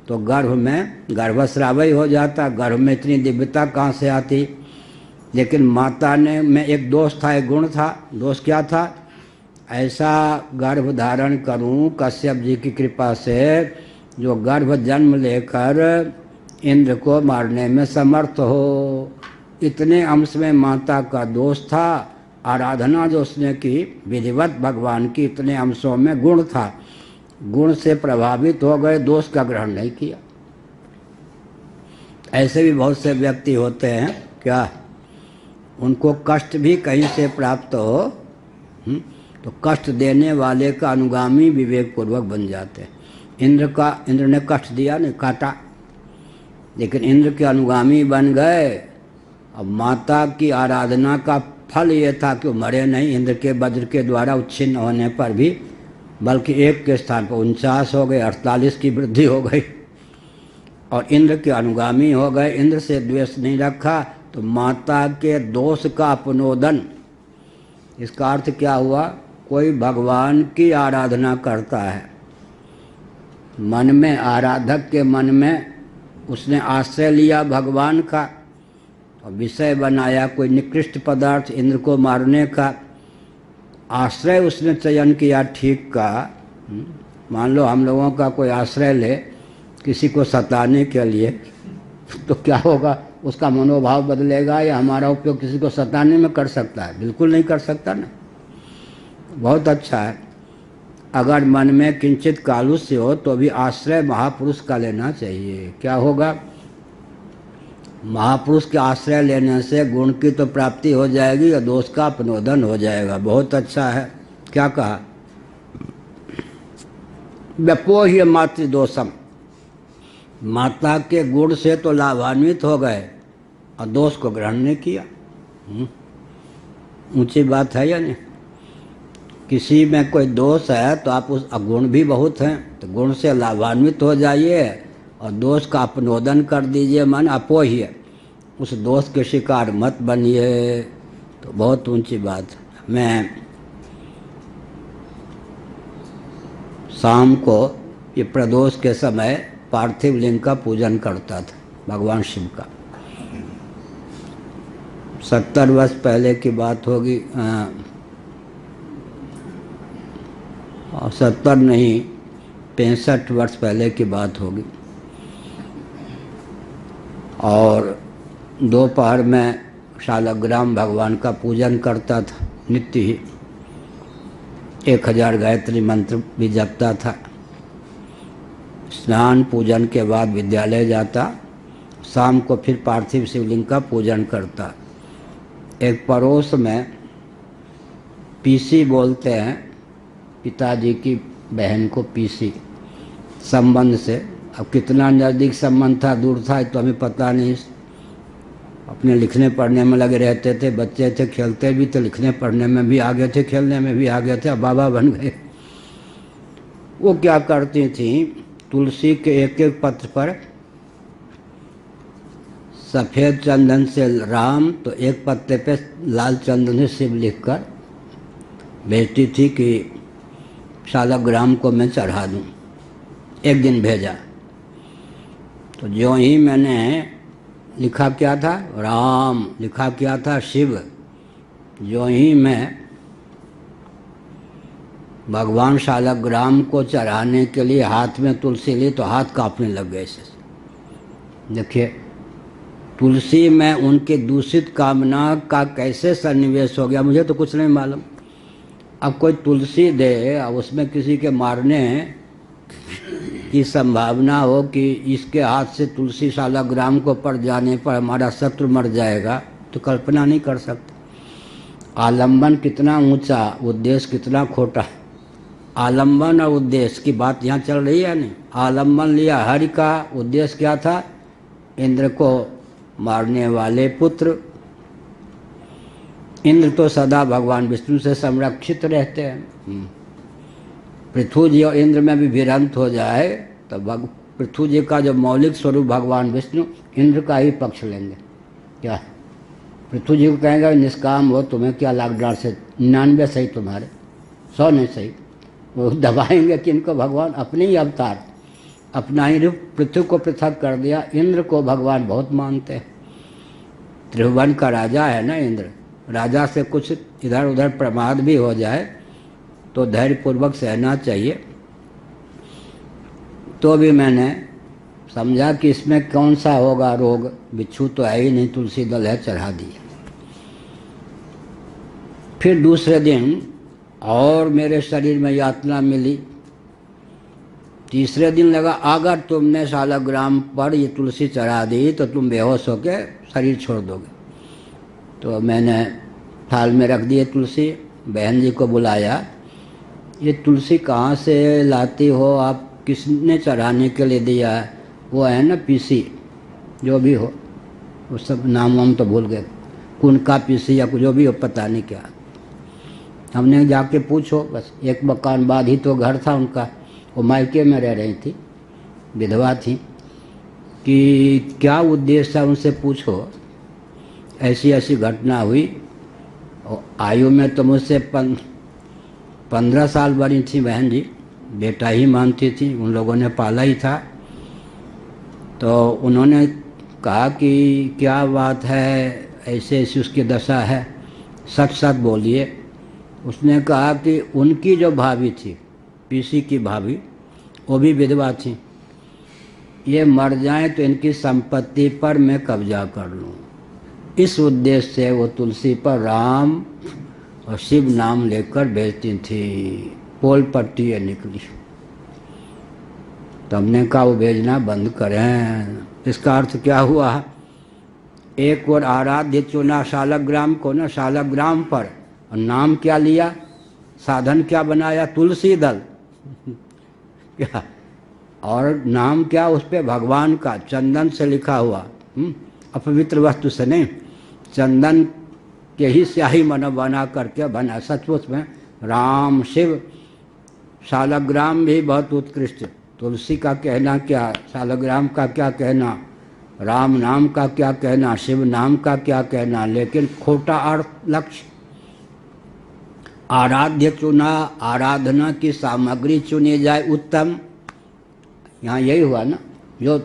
तो गर्भ में गर्भस्राव ही हो जाता, गर्भ में इतनी दिव्यता कहाँ से आती। लेकिन माता ने में एक दोष था, एक गुण था। दोष क्या था? ऐसा गर्भ धारण करूं कश्यप जी की कृपा से जो गर्भ जन्म लेकर इंद्र को मारने में समर्थ हो। इतने अंश में माता का दोष था। आराधना जो उसने की विधिवत भगवान की, इतने अंशों में गुण था। गुण से प्रभावित हो गए, दोष का ग्रहण नहीं किया। ऐसे भी बहुत से व्यक्ति होते हैं, क्या उनको कष्ट भी कहीं से प्राप्त हो तो कष्ट देने वाले का अनुगामी विवेक पूर्वक बन जाते हैं। इंद्र ने कष्ट दिया, नहीं काटा, लेकिन इंद्र के अनुगामी बन गए। अब माता की आराधना का फल ये था कि वो मरे नहीं इंद्र के वज्र के द्वारा उच्छिन्न होने पर भी, बल्कि एक के स्थान पर 49 हो गए, 48 की वृद्धि हो गई और इंद्र के अनुगामी हो गए। इंद्र से द्वेष नहीं रखा तो माता के दोष का अपनोदन। इसका अर्थ क्या हुआ? कोई भगवान की आराधना करता है, मन में, आराधक के मन में उसने आश्रय लिया भगवान का और विषय बनाया कोई निकृष्ट पदार्थ इंद्र को मारने का। आश्रय उसने चयन किया ठीक का। मान लो हम लोगों का कोई आश्रय ले किसी को सताने के लिए, तो क्या होगा? उसका मनोभाव बदलेगा या हमारा उपयोग किसी को सताने में कर सकता है? बिल्कुल नहीं कर सकता ना। बहुत अच्छा है, अगर मन में किंचित कालुष्य हो तो भी आश्रय महापुरुष का लेना चाहिए। क्या होगा? महापुरुष के आश्रय लेने से गुण की तो प्राप्ति हो जाएगी और दोष का अपनोदन हो जाएगा। बहुत अच्छा है। क्या कहा? व्यपोह्य मातृदोषम, माता के गुण से तो लाभान्वित हो गए और दोष को ग्रहण नहीं किया। ऊंची बात है या नहीं? किसी में कोई दोष है तो आप उस गुण भी बहुत हैं तो गुण से लाभान्वित हो जाइए और दोष का अपनोदन कर दीजिए। मन अपोह्य, उस दोष के शिकार मत बनिए। तो बहुत ऊंची बात। मैं शाम को ये प्रदोष के समय पार्थिव लिंग का पूजन करता था, भगवान शिव का। 70 वर्ष पहले की बात होगी, 70 नहीं 65 वर्ष पहले की बात होगी। और दोपहर में शालग्राम भगवान का पूजन करता था नित्य ही। 1000 गायत्री मंत्र भी जपता था। स्नान पूजन के बाद विद्यालय जाता, शाम को फिर पार्थिव शिवलिंग का पूजन करता। एक पड़ोस में पीसी बोलते हैं, पिताजी की बहन को पीसी, संबंध से। अब कितना नज़दीक संबंध था दूर था तो हमें पता नहीं। अपने लिखने पढ़ने में लगे रहते थे, बच्चे थे, खेलते भी थे, लिखने पढ़ने में भी आगे थे, खेलने में भी आगे थे, अब बाबा बन गए। वो क्या करती थी, तुलसी के एक एक पत्र पर सफ़ेद चंदन से राम तो एक पत्ते पे लाल चंदन से शिव लिखकर भेजती थी कि शालग्राम को मैं चढ़ा दूं। एक दिन भेजा तो जो ही मैंने लिखा क्या था राम, लिखा क्या था शिव, जो ही मैं भगवान शालग्राम को चढ़ाने के लिए हाथ में तुलसी ली तो हाथ कांपने लग गए ऐसे। देखिए, तुलसी में उनकी दूषित कामना का कैसे सन्निवेश हो गया, मुझे तो कुछ नहीं मालूम। अब कोई तुलसी दे, अब उसमें किसी के मारने की संभावना हो कि इसके हाथ से तुलसी शालग्राम को पड़ जाने पर हमारा शत्रु मर जाएगा, तो कल्पना नहीं कर सकते। आलंबन कितना ऊंचा, उद्देश्य कितना खोटा। आलंबन और उद्देश्य की बात यहाँ चल रही है नहीं। आलंबन लिया हरि का, उद्देश्य क्या था? इंद्र को मारने वाले पुत्र। इंद्र तो सदा भगवान विष्णु से संरक्षित रहते हैं। पृथ्वी जी और इंद्र में भी भिड़ंत हो जाए तो पृथ्वी जी का जो मौलिक स्वरूप भगवान विष्णु, इंद्र का ही पक्ष लेंगे। क्या पृथ्वी जी को कहेंगे निष्काम हो, तुम्हें क्या लॉकडाउन से 99 सही तुम्हारे, 100 नहीं सही। वो दबाएंगे कि इनको भगवान अपने ही अवतार, अपना ही रूप पृथ्वी को पृथक कर दिया। इंद्र को भगवान बहुत मानते हैं। त्रिभुवन का राजा है ना इंद्र। राजा से कुछ इधर उधर प्रमाद भी हो जाए तो धैर्यपूर्वक सहना चाहिए। तो भी मैंने समझा कि इसमें कौन सा होगा रोग, बिच्छू तो है ही नहीं, तुलसी दल है, चढ़ा दी। फिर दूसरे दिन और मेरे शरीर में यातना मिली। तीसरे दिन लगा अगर तुमने शालग्राम पर ये तुलसी चढ़ा दी तो तुम बेहोश होकर शरीर छोड़ दोगे। तो मैंने थाल में रख दिए तुलसी, बहन जी को बुलाया, ये तुलसी कहाँ से लाती हो आप, किसने चढ़ाने के लिए दिया है? वो है ना पीसी, जो भी हो, वो सब नाम वाम तो भूल गए, कुनका पीसी या जो भी हो, पता नहीं क्या। हमने जाके पूछो, बस एक मकान बाद ही तो घर था उनका, वो मायके में रह रही थी, विधवा थी, कि क्या उद्देश्य है उनसे पूछो। ऐसी ऐसी घटना हुई। और आयु में तो मुझसे 15 साल बड़ी थी बहन जी, बेटा ही मानती थी, उन लोगों ने पाला ही था। तो उन्होंने कहा कि क्या बात है, ऐसे ऐसी उसकी दशा है, सच सच बोलिए। उसने कहा कि उनकी जो भाभी थी, पीसी की भाभी, वो भी विधवा थी, ये मर जाएं तो इनकी संपत्ति पर मैं कब्जा कर लूँ। इस उद्देश्य से वो तुलसी पर राम और शिव नाम लेकर बेचती थी। पोल पट्टी ये निकली। तो हमने कहा वो भेजना बंद करें। इसका अर्थ क्या हुआ? एक और आराध्य चुना शालग्राम को ना, शालग्राम पर, और नाम क्या लिया, साधन क्या बनाया? तुलसी दल। क्या? और नाम क्या उस पे? भगवान का, चंदन से लिखा हुआ, अपवित्र वस्तु से नहीं, चंदन के ही स्याही मन बना करके बना। सचमुच में राम शिव, शालग्राम भी बहुत उत्कृष्ट। तुलसी का कहना क्या, शालग्राम का क्या कहना, राम नाम का क्या कहना, शिव नाम का क्या कहना, लेकिन खोटा अर्थ लक्ष्य। आराध्य चुना, आराधना की सामग्री चुनी जाए उत्तम। यहाँ यही हुआ ना, जो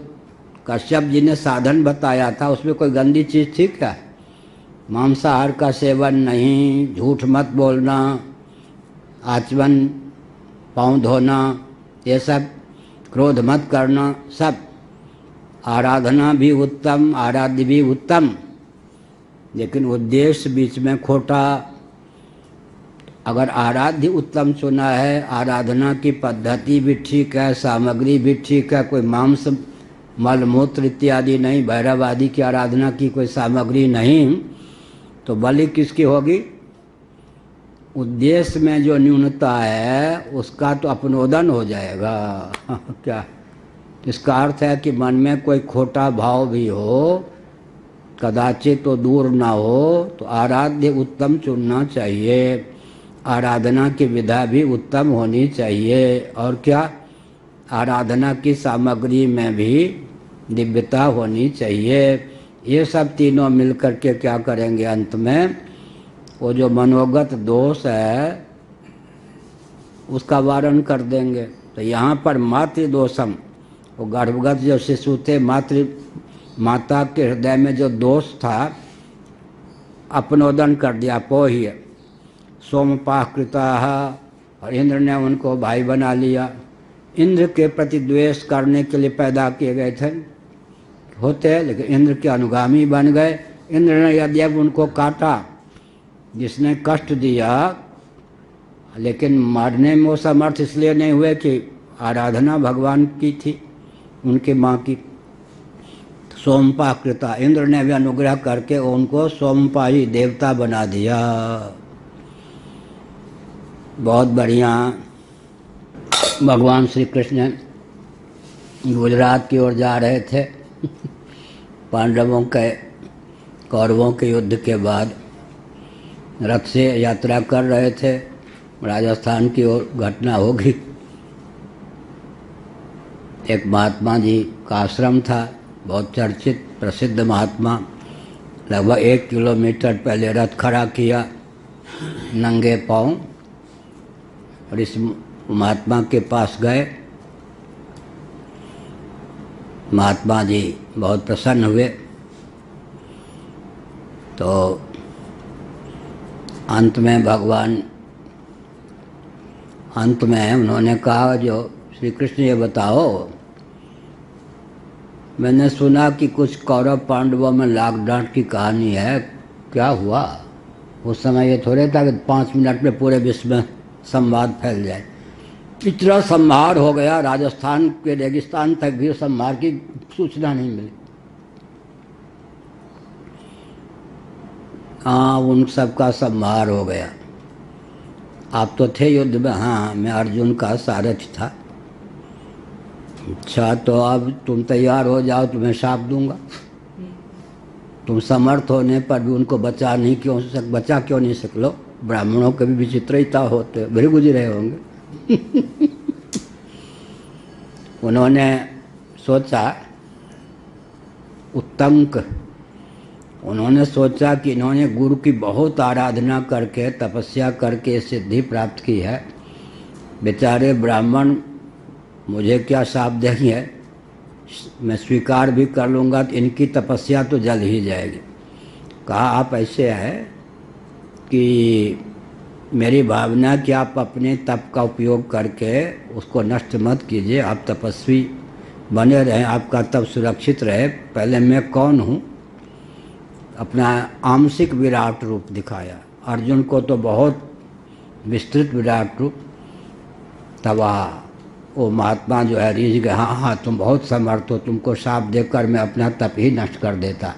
कश्यप जी ने साधन बताया था उसमें कोई गंदी चीज़ थी क्या? मांसाहार का सेवन नहीं, झूठ मत बोलना, आचमन, पाँव धोना, ये सब, क्रोध मत करना, सब। आराधना भी उत्तम, आराध्य भी उत्तम, लेकिन उद्देश्य बीच में खोटा। अगर आराध्य उत्तम चुना है, आराधना की पद्धति भी ठीक है, सामग्री भी ठीक है, कोई मांस मलमूत्र इत्यादि नहीं, भैरव आदि की आराधना की कोई सामग्री नहीं, तो बलि किसकी होगी? उद्देश्य में जो न्यूनता है उसका तो अपनोदन हो जाएगा। क्या? इसका अर्थ है कि मन में कोई खोटा भाव भी हो, कदाचित तो दूर ना हो, तो आराध्य उत्तम चुनना चाहिए। आराधना की विधा भी उत्तम होनी चाहिए। और क्या? आराधना की सामग्री में भी दिव्यता होनी चाहिए। ये सब तीनों मिलकर के क्या करेंगे? अंत में वो जो मनोगत दोष है उसका वारण कर देंगे। तो यहाँ पर मातृ दोषम, वो गर्भगत जो शिशु थे, माता के हृदय में जो दोष था, अपनोदन कर दिया। पोह्य सोमपाह कृता और इंद्र ने उनको भाई बना लिया। इंद्र के प्रति द्वेष करने के लिए पैदा किए गए थे होते, लेकिन इंद्र के अनुगामी बन गए। इंद्र ने यद्यप उनको काटा, जिसने कष्ट दिया, लेकिन मारने में वो समर्थ इसलिए नहीं हुए कि आराधना भगवान की थी, उनकी माँ की। सोमपा कृता, इंद्र ने भी अनुग्रह करके उनको सोमपाही देवता बना दिया। बहुत बढ़िया। भगवान श्री कृष्ण गुजरात की ओर जा रहे थे। पांडवों के कौरवों के युद्ध के बाद रथ से यात्रा कर रहे थे, राजस्थान की ओर घटना होगी। एक महात्मा जी का आश्रम था, बहुत चर्चित प्रसिद्ध महात्मा। लगभग 1 किलोमीटर पहले रथ खड़ा किया नंगे पांव, और इस महात्मा के पास गए। महात्मा जी बहुत प्रसन्न हुए। तो अंत में उन्होंने कहा, जो श्री कृष्ण ये बताओ, मैंने सुना कि कुछ कौरव पांडवों में लाग डांट की कहानी है, क्या हुआ? उस समय ये थोड़े था कि 5 मिनट में पूरे विश्व में संवाद फैल जाए। इतना संहार हो गया, राजस्थान के रेगिस्तान तक भी संहार की सूचना नहीं मिली। हाँ, उन सब का संहार हो गया। आप तो थे युद्ध में? हाँ, मैं अर्जुन का सारथी था। अच्छा, तो अब तुम तैयार हो जाओ, तुम्हें शाप दूंगा। तुम समर्थ होने पर भी उनको बचा क्यों नहीं सको? ब्राह्मणों के भी विचित्रता होते, बड़े गुजरे होंगे। उन्होंने सोचा, उत्तंक, उन्होंने सोचा कि इन्होंने गुरु की बहुत आराधना करके, तपस्या करके सिद्धि प्राप्त की है। बेचारे ब्राह्मण मुझे क्या शाप देंगे, मैं स्वीकार भी कर लूँगा तो इनकी तपस्या तो जल ही जाएगी। कहा, आप ऐसे है कि मेरी भावना कि आप अपने तप का उपयोग करके उसको नष्ट मत कीजिए, आप तपस्वी बने रहें, आपका तप सुरक्षित रहे। पहले मैं कौन हूँ, अपना आंशिक विराट रूप दिखाया। अर्जुन को तो बहुत विस्तृत विराट रूप। तब वो महात्मा जो है रीझ गए, हाँ, तुम बहुत समर्थ हो, तुमको शाप देकर मैं अपना तप ही नष्ट कर देता।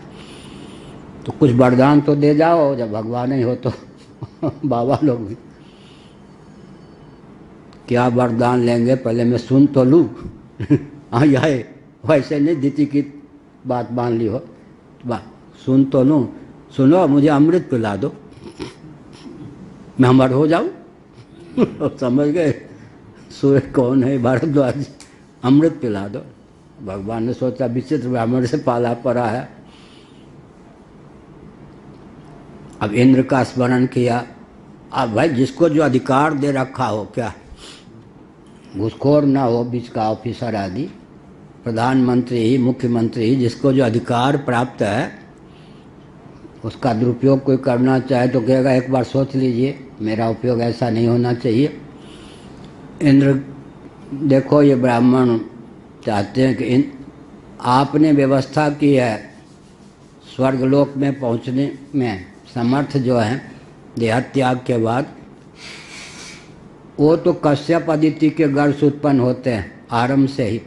तो कुछ वरदान तो दे जाओ, जब भगवान ही हो तो। बाबा लोग भी क्या वरदान लेंगे, पहले मैं सुन तो लूँ। हाँ, यह वैसे नहीं दीति की बात मान ली हो, सुन तो लूँ। सुनो, मुझे अमृत पिला दो, मैं अमर हो जाऊँ। समझ गए सूर्य कौन है? भारद्वाज। अमृत पिला दो। भगवान ने सोचा विचित्र ब्राह्मण से पाला पड़ा है। अब इंद्र का स्मरण किया। अब भाई, जिसको जो अधिकार दे रखा हो, क्या घूसखोर ना हो, बीच का ऑफिसर आदि, प्रधानमंत्री ही, मुख्यमंत्री ही, जिसको जो अधिकार प्राप्त है उसका दुरुपयोग कोई करना चाहे तो कहेगा, एक बार सोच लीजिए, मेरा उपयोग ऐसा नहीं होना चाहिए। इंद्र, देखो ये ब्राह्मण चाहते हैं कि आपने व्यवस्था की है स्वर्गलोक में पहुंचने में समर्थ जो है देहत्याग के बाद, वो तो कश्यप अदिति के गर्भ से उत्पन्न होते हैं आरंभ से ही।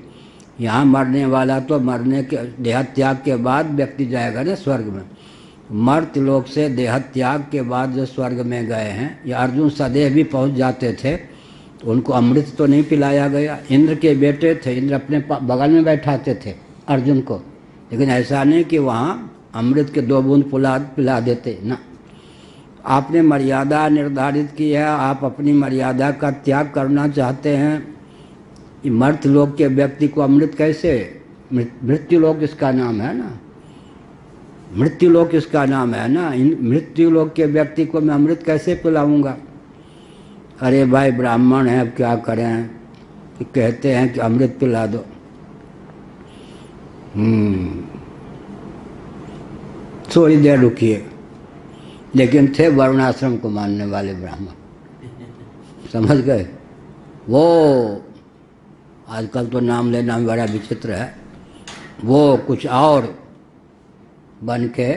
यहाँ मरने वाला तो मरने के देहत्याग के बाद व्यक्ति जाएगा ना स्वर्ग में। मर्त लोक से देहत्याग के बाद जो स्वर्ग में गए हैं, या अर्जुन सदैव भी पहुँच जाते थे, तो उनको अमृत तो नहीं पिलाया गया। इंद्र के बेटे थे, इंद्र अपने बगल में बैठाते थे अर्जुन को, लेकिन ऐसा नहीं कि वहाँ अमृत के 2 बूंद पिला देते ना। आपने मर्यादा निर्धारित की है, आप अपनी मर्यादा का त्याग करना चाहते हैं। मर्त लोक के व्यक्ति को अमृत कैसे? मृत्यु लोक इसका नाम है ना, मृत्यु लोक इसका नाम है ना। मृत्यु लोक के व्यक्ति को मैं अमृत कैसे पिलाऊंगा? अरे भाई, ब्राह्मण है, अब क्या करें, कहते हैं कि अमृत पिला दो। थोड़ी देर रुकिए। लेकिन थे वर्णाश्रम को मानने वाले ब्राह्मण। समझ गए? वो आजकल तो नाम लेना बड़ा विचित्र है। वो कुछ और बन के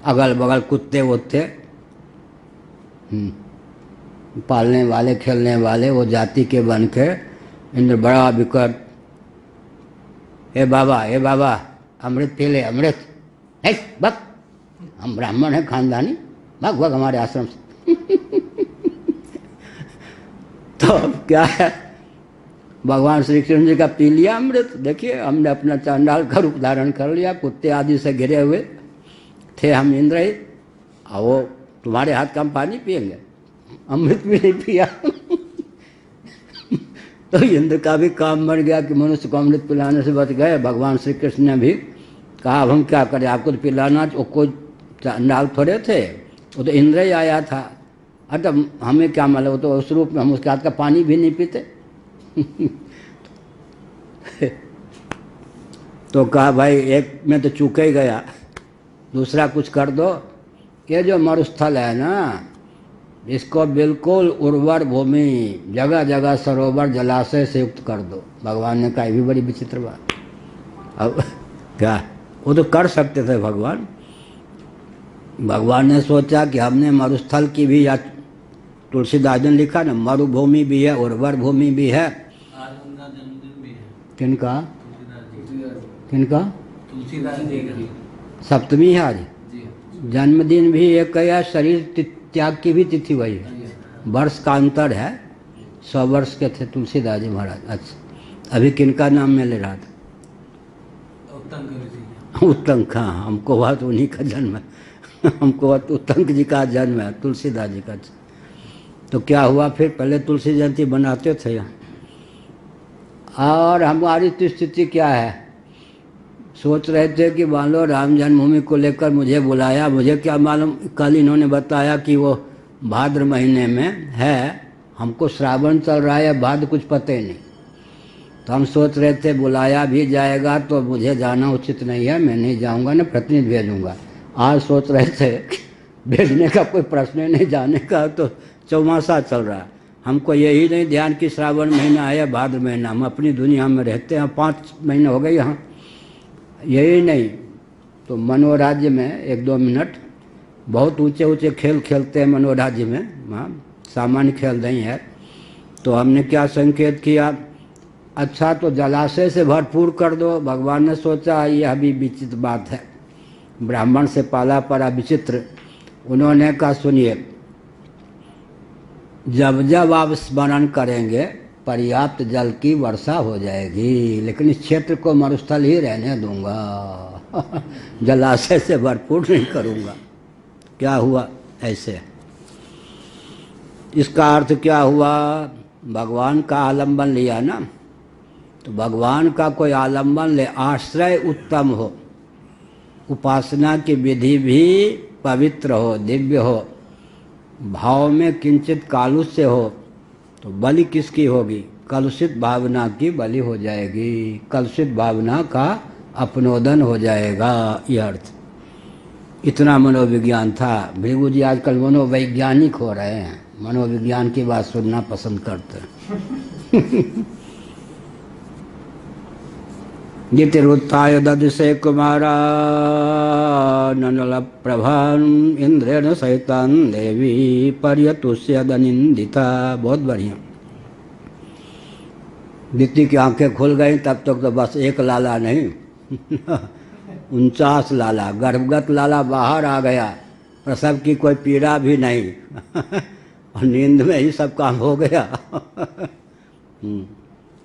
अगल बगल कुत्ते वुत्ते पालने वाले खेलने वाले वो जाति के बन के इंद्र बड़ा विकट, हे बाबा अमृत पी ले, अमृत है बक, हम ब्राह्मण हैं खानदानी, भग भग हमारे आश्रम से। तो अब क्या है, भगवान श्री कृष्ण जी का पी लिया अमृत। देखिए हमने अपना चांडाल का रूप धारण कर लिया, कुत्ते आदि से घिरे हुए थे हम इंद्र ही, और वो तुम्हारे हाथ का हम पानी पिएंगे, अमृत भी नहीं पिया। तो इंद्र का भी काम बन गया कि मनुष्य को अमृत पिलाने से बच गए। भगवान श्री कृष्ण ने भी कहा अब हम क्या करें, आपको तो पिलाना, कोई चांडाल थोड़े थे, वो तो इंद्र ही आया था। अरे हमें क्या मालूम, वो तो उस रूप में हम उसके हाथ का पानी भी नहीं पीते। तो कहा भाई एक में तो चूक ही गया, दूसरा कुछ कर दो। ये जो मरुस्थल है ना, इसको बिल्कुल उर्वर भूमि, जगह जगह सरोवर जलाशय से युक्त कर दो। भगवान ने कहा ये भी बड़ी विचित्र बात। अब क्या, वो तो कर सकते थे भगवान। भगवान ने सोचा कि हमने मरुस्थल की भी, या तुलसीदास ने लिखा ना, मरुभूमि भी है, उर्वर भूमि भी है। किनका किनका? तुलसीदास जी का सप्तमी है आज, जन्मदिन भी एक है, शरीर त्याग की भी तिथि वही है, वर्ष का अंतर है। 100 वर्ष के थे तुलसीदास जी महाराज। अच्छा, अभी किनका नाम मैं ले रहा था? उत्तंक। हाँ, हमको बात उन्हीं का जन्म है। हमको बात उत्तंक जी का जन्म है, तुलसीदास जी का। तो क्या हुआ फिर, पहले तुलसी जयंती बनाते थे यहाँ, और हमारी तो स्थिति क्या है, सोच रहे थे कि मान लो राम जन्मभूमि को लेकर मुझे बुलाया, मुझे क्या मालूम, कल इन्होंने बताया कि वो भाद्र महीने में है, हमको श्रावण चल रहा है, भाद्र कुछ पता ही नहीं। तो हम सोच रहे थे बुलाया भी जाएगा तो मुझे जाना उचित नहीं है, मैं नहीं जाऊंगा, ना प्रतिनिधि भेजूंगा। आज सोच रहे थे भेजने का कोई प्रश्न ही नहीं, जाने का तो चौमासा चल रहा है। हमको यही नहीं ध्यान कि श्रावण महीना है या भाद्र महीना, हम अपनी दुनिया में रहते हैं, 5 महीने हो गए यहाँ, यही नहीं। तो मनोराज्य में 1-2 मिनट बहुत ऊंचे ऊंचे खेल खेलते हैं मनोराज्य में, हाँ सामान्य खेल नहीं है। तो हमने क्या संकेत किया, अच्छा तो जलाशय से भरपूर कर दो। भगवान ने सोचा यह भी विचित्र बात है, ब्राह्मण से पाला पड़ा विचित्र। उन्होंने कहा सुनिए, जब जब आप स्मरण करेंगे पर्याप्त जल की वर्षा हो जाएगी, लेकिन इस क्षेत्र को मरुस्थल ही रहने दूंगा, जलाशय से भरपूर नहीं करूंगा। क्या हुआ ऐसे, इसका अर्थ क्या हुआ, भगवान का आलंबन लिया ना, तो भगवान का कोई आलंबन ले, आश्रय उत्तम हो, उपासना की विधि भी पवित्र हो, दिव्य हो, भाव में किंचित कालुष्य हो, तो बलि किसकी होगी, कलुषित भावना की बलि हो जाएगी, कलुषित भावना का अपनोदन हो जाएगा। यह अर्थ, इतना मनोविज्ञान था। भृगु जी आजकल मनोवैज्ञानिक हो रहे हैं, मनोविज्ञान की बात सुनना पसंद करते हैं। गितिरुत्थाय ददिशे कुमारा ननल प्रभान इंद्रेण सहितान देवी पर्यतुष्य दनिंदिता। बहुत बढ़िया। दिति की आंखें खुल गई, तब तक तो बस एक लाला नहीं 49 लाला, गर्भगत लाला बाहर आ गया, प्रसव की कोई पीड़ा भी नहीं। और नींद में ही सब काम हो गया।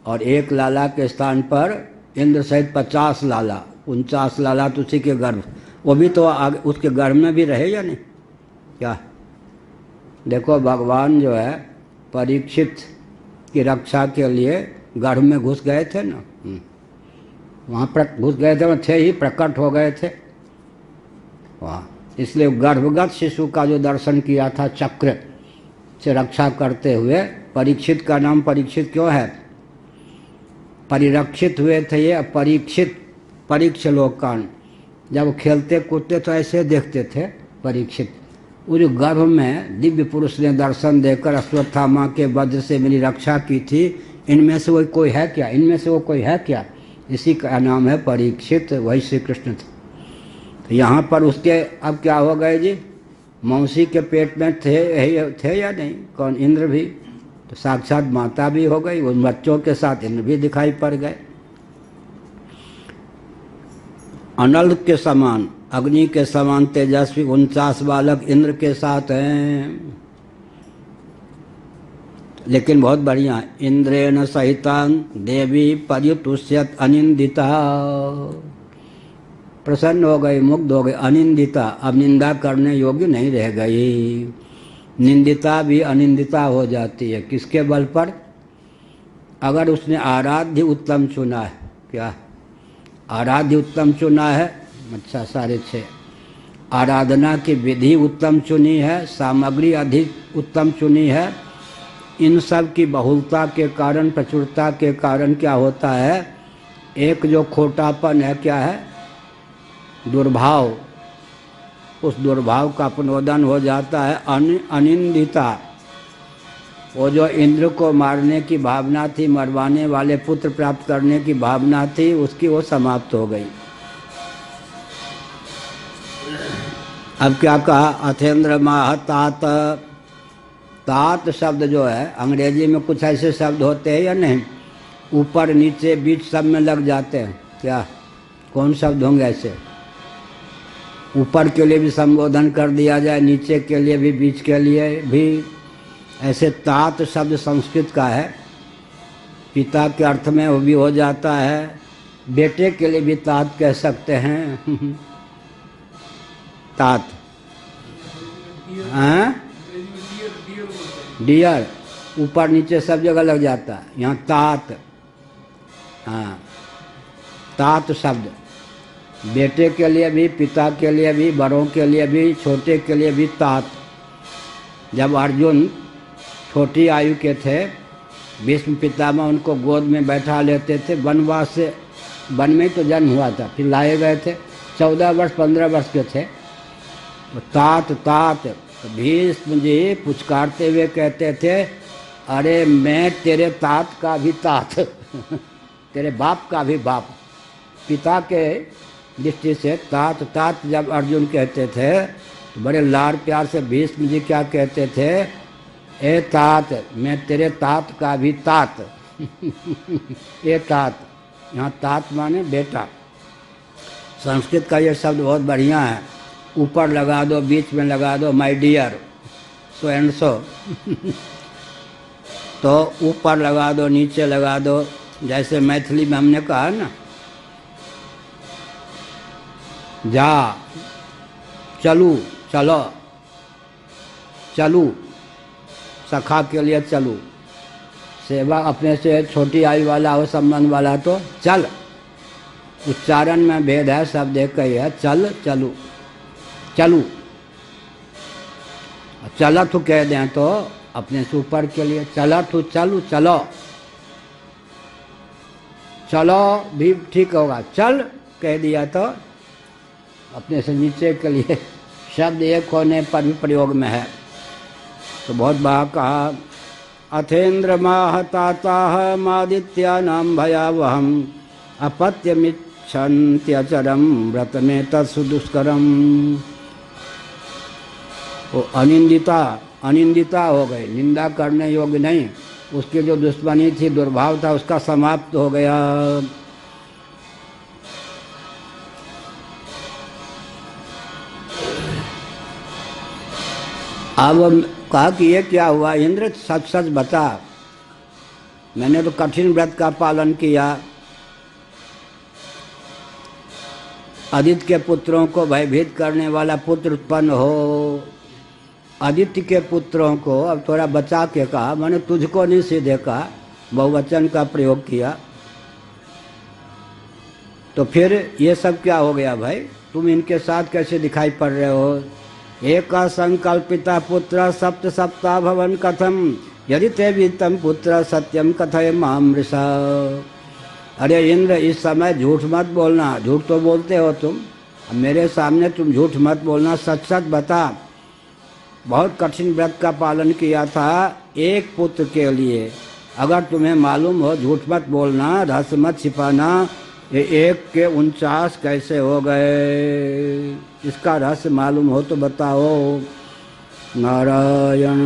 और एक लाला के स्थान पर इंद्र सहित 50 लाला, 49 लाला तो उसी के गर्भ, वो भी तो आगे उसके गर्भ में भी रहे या नहीं। क्या देखो, भगवान जो है परीक्षित की रक्षा के लिए गर्भ में घुस गए थे ना, वहाँ पर घुस गए थे, थे ही प्रकट हो गए थे वहाँ। इसलिए गर्भगत शिशु का जो दर्शन किया था, चक्र से रक्षा करते हुए, परीक्षित का नाम परीक्षित क्यों है, परिरक्षित हुए थे ये, परीक्षित, परीक्ष लोकान। जब खेलते कूदते तो ऐसे देखते थे परीक्षित, उस गर्भ में दिव्य पुरुष ने दर्शन देकर अश्वत्थामा के वज्र से मेरी रक्षा की थी, इनमें से वो कोई है क्या, इनमें से वो कोई है क्या? इसी का नाम है परीक्षित, वही श्री कृष्ण थे। तो यहाँ पर उसके अब क्या हो गए जी, मौसी के पेट में थे या नहीं, कौन, इंद्र भी, तो साक्षात माता भी हो गई, उन बच्चों के साथ इंद्र भी दिखाई पड़ गए। अनल के समान, अग्नि के समान तेजस्वी 49 बालक इंद्र के साथ हैं। लेकिन बहुत बढ़िया, इंद्रेण सहितान देवी पर्युतुष्यत अनिंदिता, प्रसन्न हो गई, मुग्ध हो गई, अनिंदिता, अब निंदा करने योग्य नहीं रह गई। निंदिता भी अनिंदिता हो जाती है, किसके बल पर? अगर उसने आराध्य उत्तम चुना है, क्या आराध्य उत्तम चुना है? अच्छा, 6.5 आराधना की विधि उत्तम चुनी है, सामग्री अधिक उत्तम चुनी है। इन सब की बहुलता के कारण, प्रचुरता के कारण क्या होता है, एक जो खोटापन है, क्या है, दुर्भाव, उस दुर्भाव का पुनोदन हो जाता है। अनिंदिता, वो जो इंद्र को मारने की भावना थी, मरवाने वाले पुत्र प्राप्त करने की भावना थी, उसकी वो समाप्त हो गई। अब क्या कहा, अथेंद्र माह तात, तात शब्द जो है अंग्रेजी में कुछ ऐसे शब्द होते हैं या नहीं, ऊपर नीचे बीच सब में लग जाते हैं, क्या कौन शब्द होंगे ऐसे? ऊपर के लिए भी संबोधन कर दिया जाए, नीचे के लिए भी, बीच के लिए भी। ऐसे तात शब्द संस्कृत का है, पिता के अर्थ में वो भी हो जाता है, बेटे के लिए भी तात कह सकते हैं। तात, हाँ, डियर, ऊपर नीचे सब जगह लग जाता है, यहाँ तात, हाँ, तात शब्द बेटे के लिए भी, पिता के लिए भी, बड़ों के लिए भी, छोटे के लिए भी तात। जब अर्जुन छोटी आयु के थे, भीष्म पितामह उनको गोद में बैठा लेते थे, वनवास से, वन में तो जन्म हुआ था, फिर लाए गए थे, 14 वर्ष 15 वर्ष के थे, तो तात तात, तो भीष्म जी पुचकारते हुए कहते थे, अरे मैं तेरे तात का भी तात, तेरे बाप का भी बाप। पिता के दृष्टि से तात तात जब अर्जुन कहते थे, तो बड़े लाड़ प्यार से भीष्म जी क्या कहते थे, ए तात, मैं तेरे तात का भी तात। ए तात, यहाँ तात माने बेटा। संस्कृत का ये शब्द बहुत बढ़िया है, ऊपर लगा दो, बीच में लगा दो, my dear, so and so. तो ऊपर लगा दो, नीचे लगा दो, जैसे मैथिली में हमने कहा ना, जा, चलू, चलो, चलू, सखा के लिए चलू, सेवा अपने से छोटी आयु वाला हो, संबंध वाला तो चल, उच्चारण में भेद है, शब्द एक ही है, चल, चलू, चलू। चलत कह दें तो अपने से ऊपर के लिए, चलत, चलू, चलो, चलो भी ठीक होगा, चल कह दिया तो अपने से नीचे के लिए, शब्द एक होने पर भी प्रयोग में है। तो बहुत बार कहा, अथेंद्र माहताताह मादित्यानां भयावहम अपत्यमिच्छन्त्यचरम व्रत में तत्सुदुष्करम। वो अनिंदिता, अनिंदिता हो गई, निंदा करने योग्य नहीं, उसकी जो दुश्मनी थी, दुर्भाव था, उसका समाप्त हो गया। अब कहा कि ये क्या हुआ इंद्र, सच सच बता, मैंने तो कठिन व्रत का पालन किया, आदित्य के पुत्रों को भयभीत करने वाला पुत्र उत्पन्न हो। आदित्य के पुत्रों को अब थोड़ा बचा के कहा, मैंने तुझको नहीं सीधे कहा, बहुवचन का प्रयोग किया। तो फिर ये सब क्या हो गया भाई, तुम इनके साथ कैसे दिखाई पड़ रहे हो? एक संकल्पिता पुत्र सप्त सप्ताह भवन कथम यदि ते वित्तम पुत्र सत्यम कथय मामृषा। अरे इंद्र, इस समय झूठ मत बोलना, झूठ तो बोलते हो तुम, अब मेरे सामने तुम झूठ मत बोलना, सच सच बता, बहुत कठिन व्रत का पालन किया था एक पुत्र के लिए। अगर तुम्हें मालूम हो, झूठ मत बोलना, रहस्य मत छिपाना, ये 1 के 49 कैसे हो गए? इसका रहस्य मालूम हो तो बताओ। नारायण।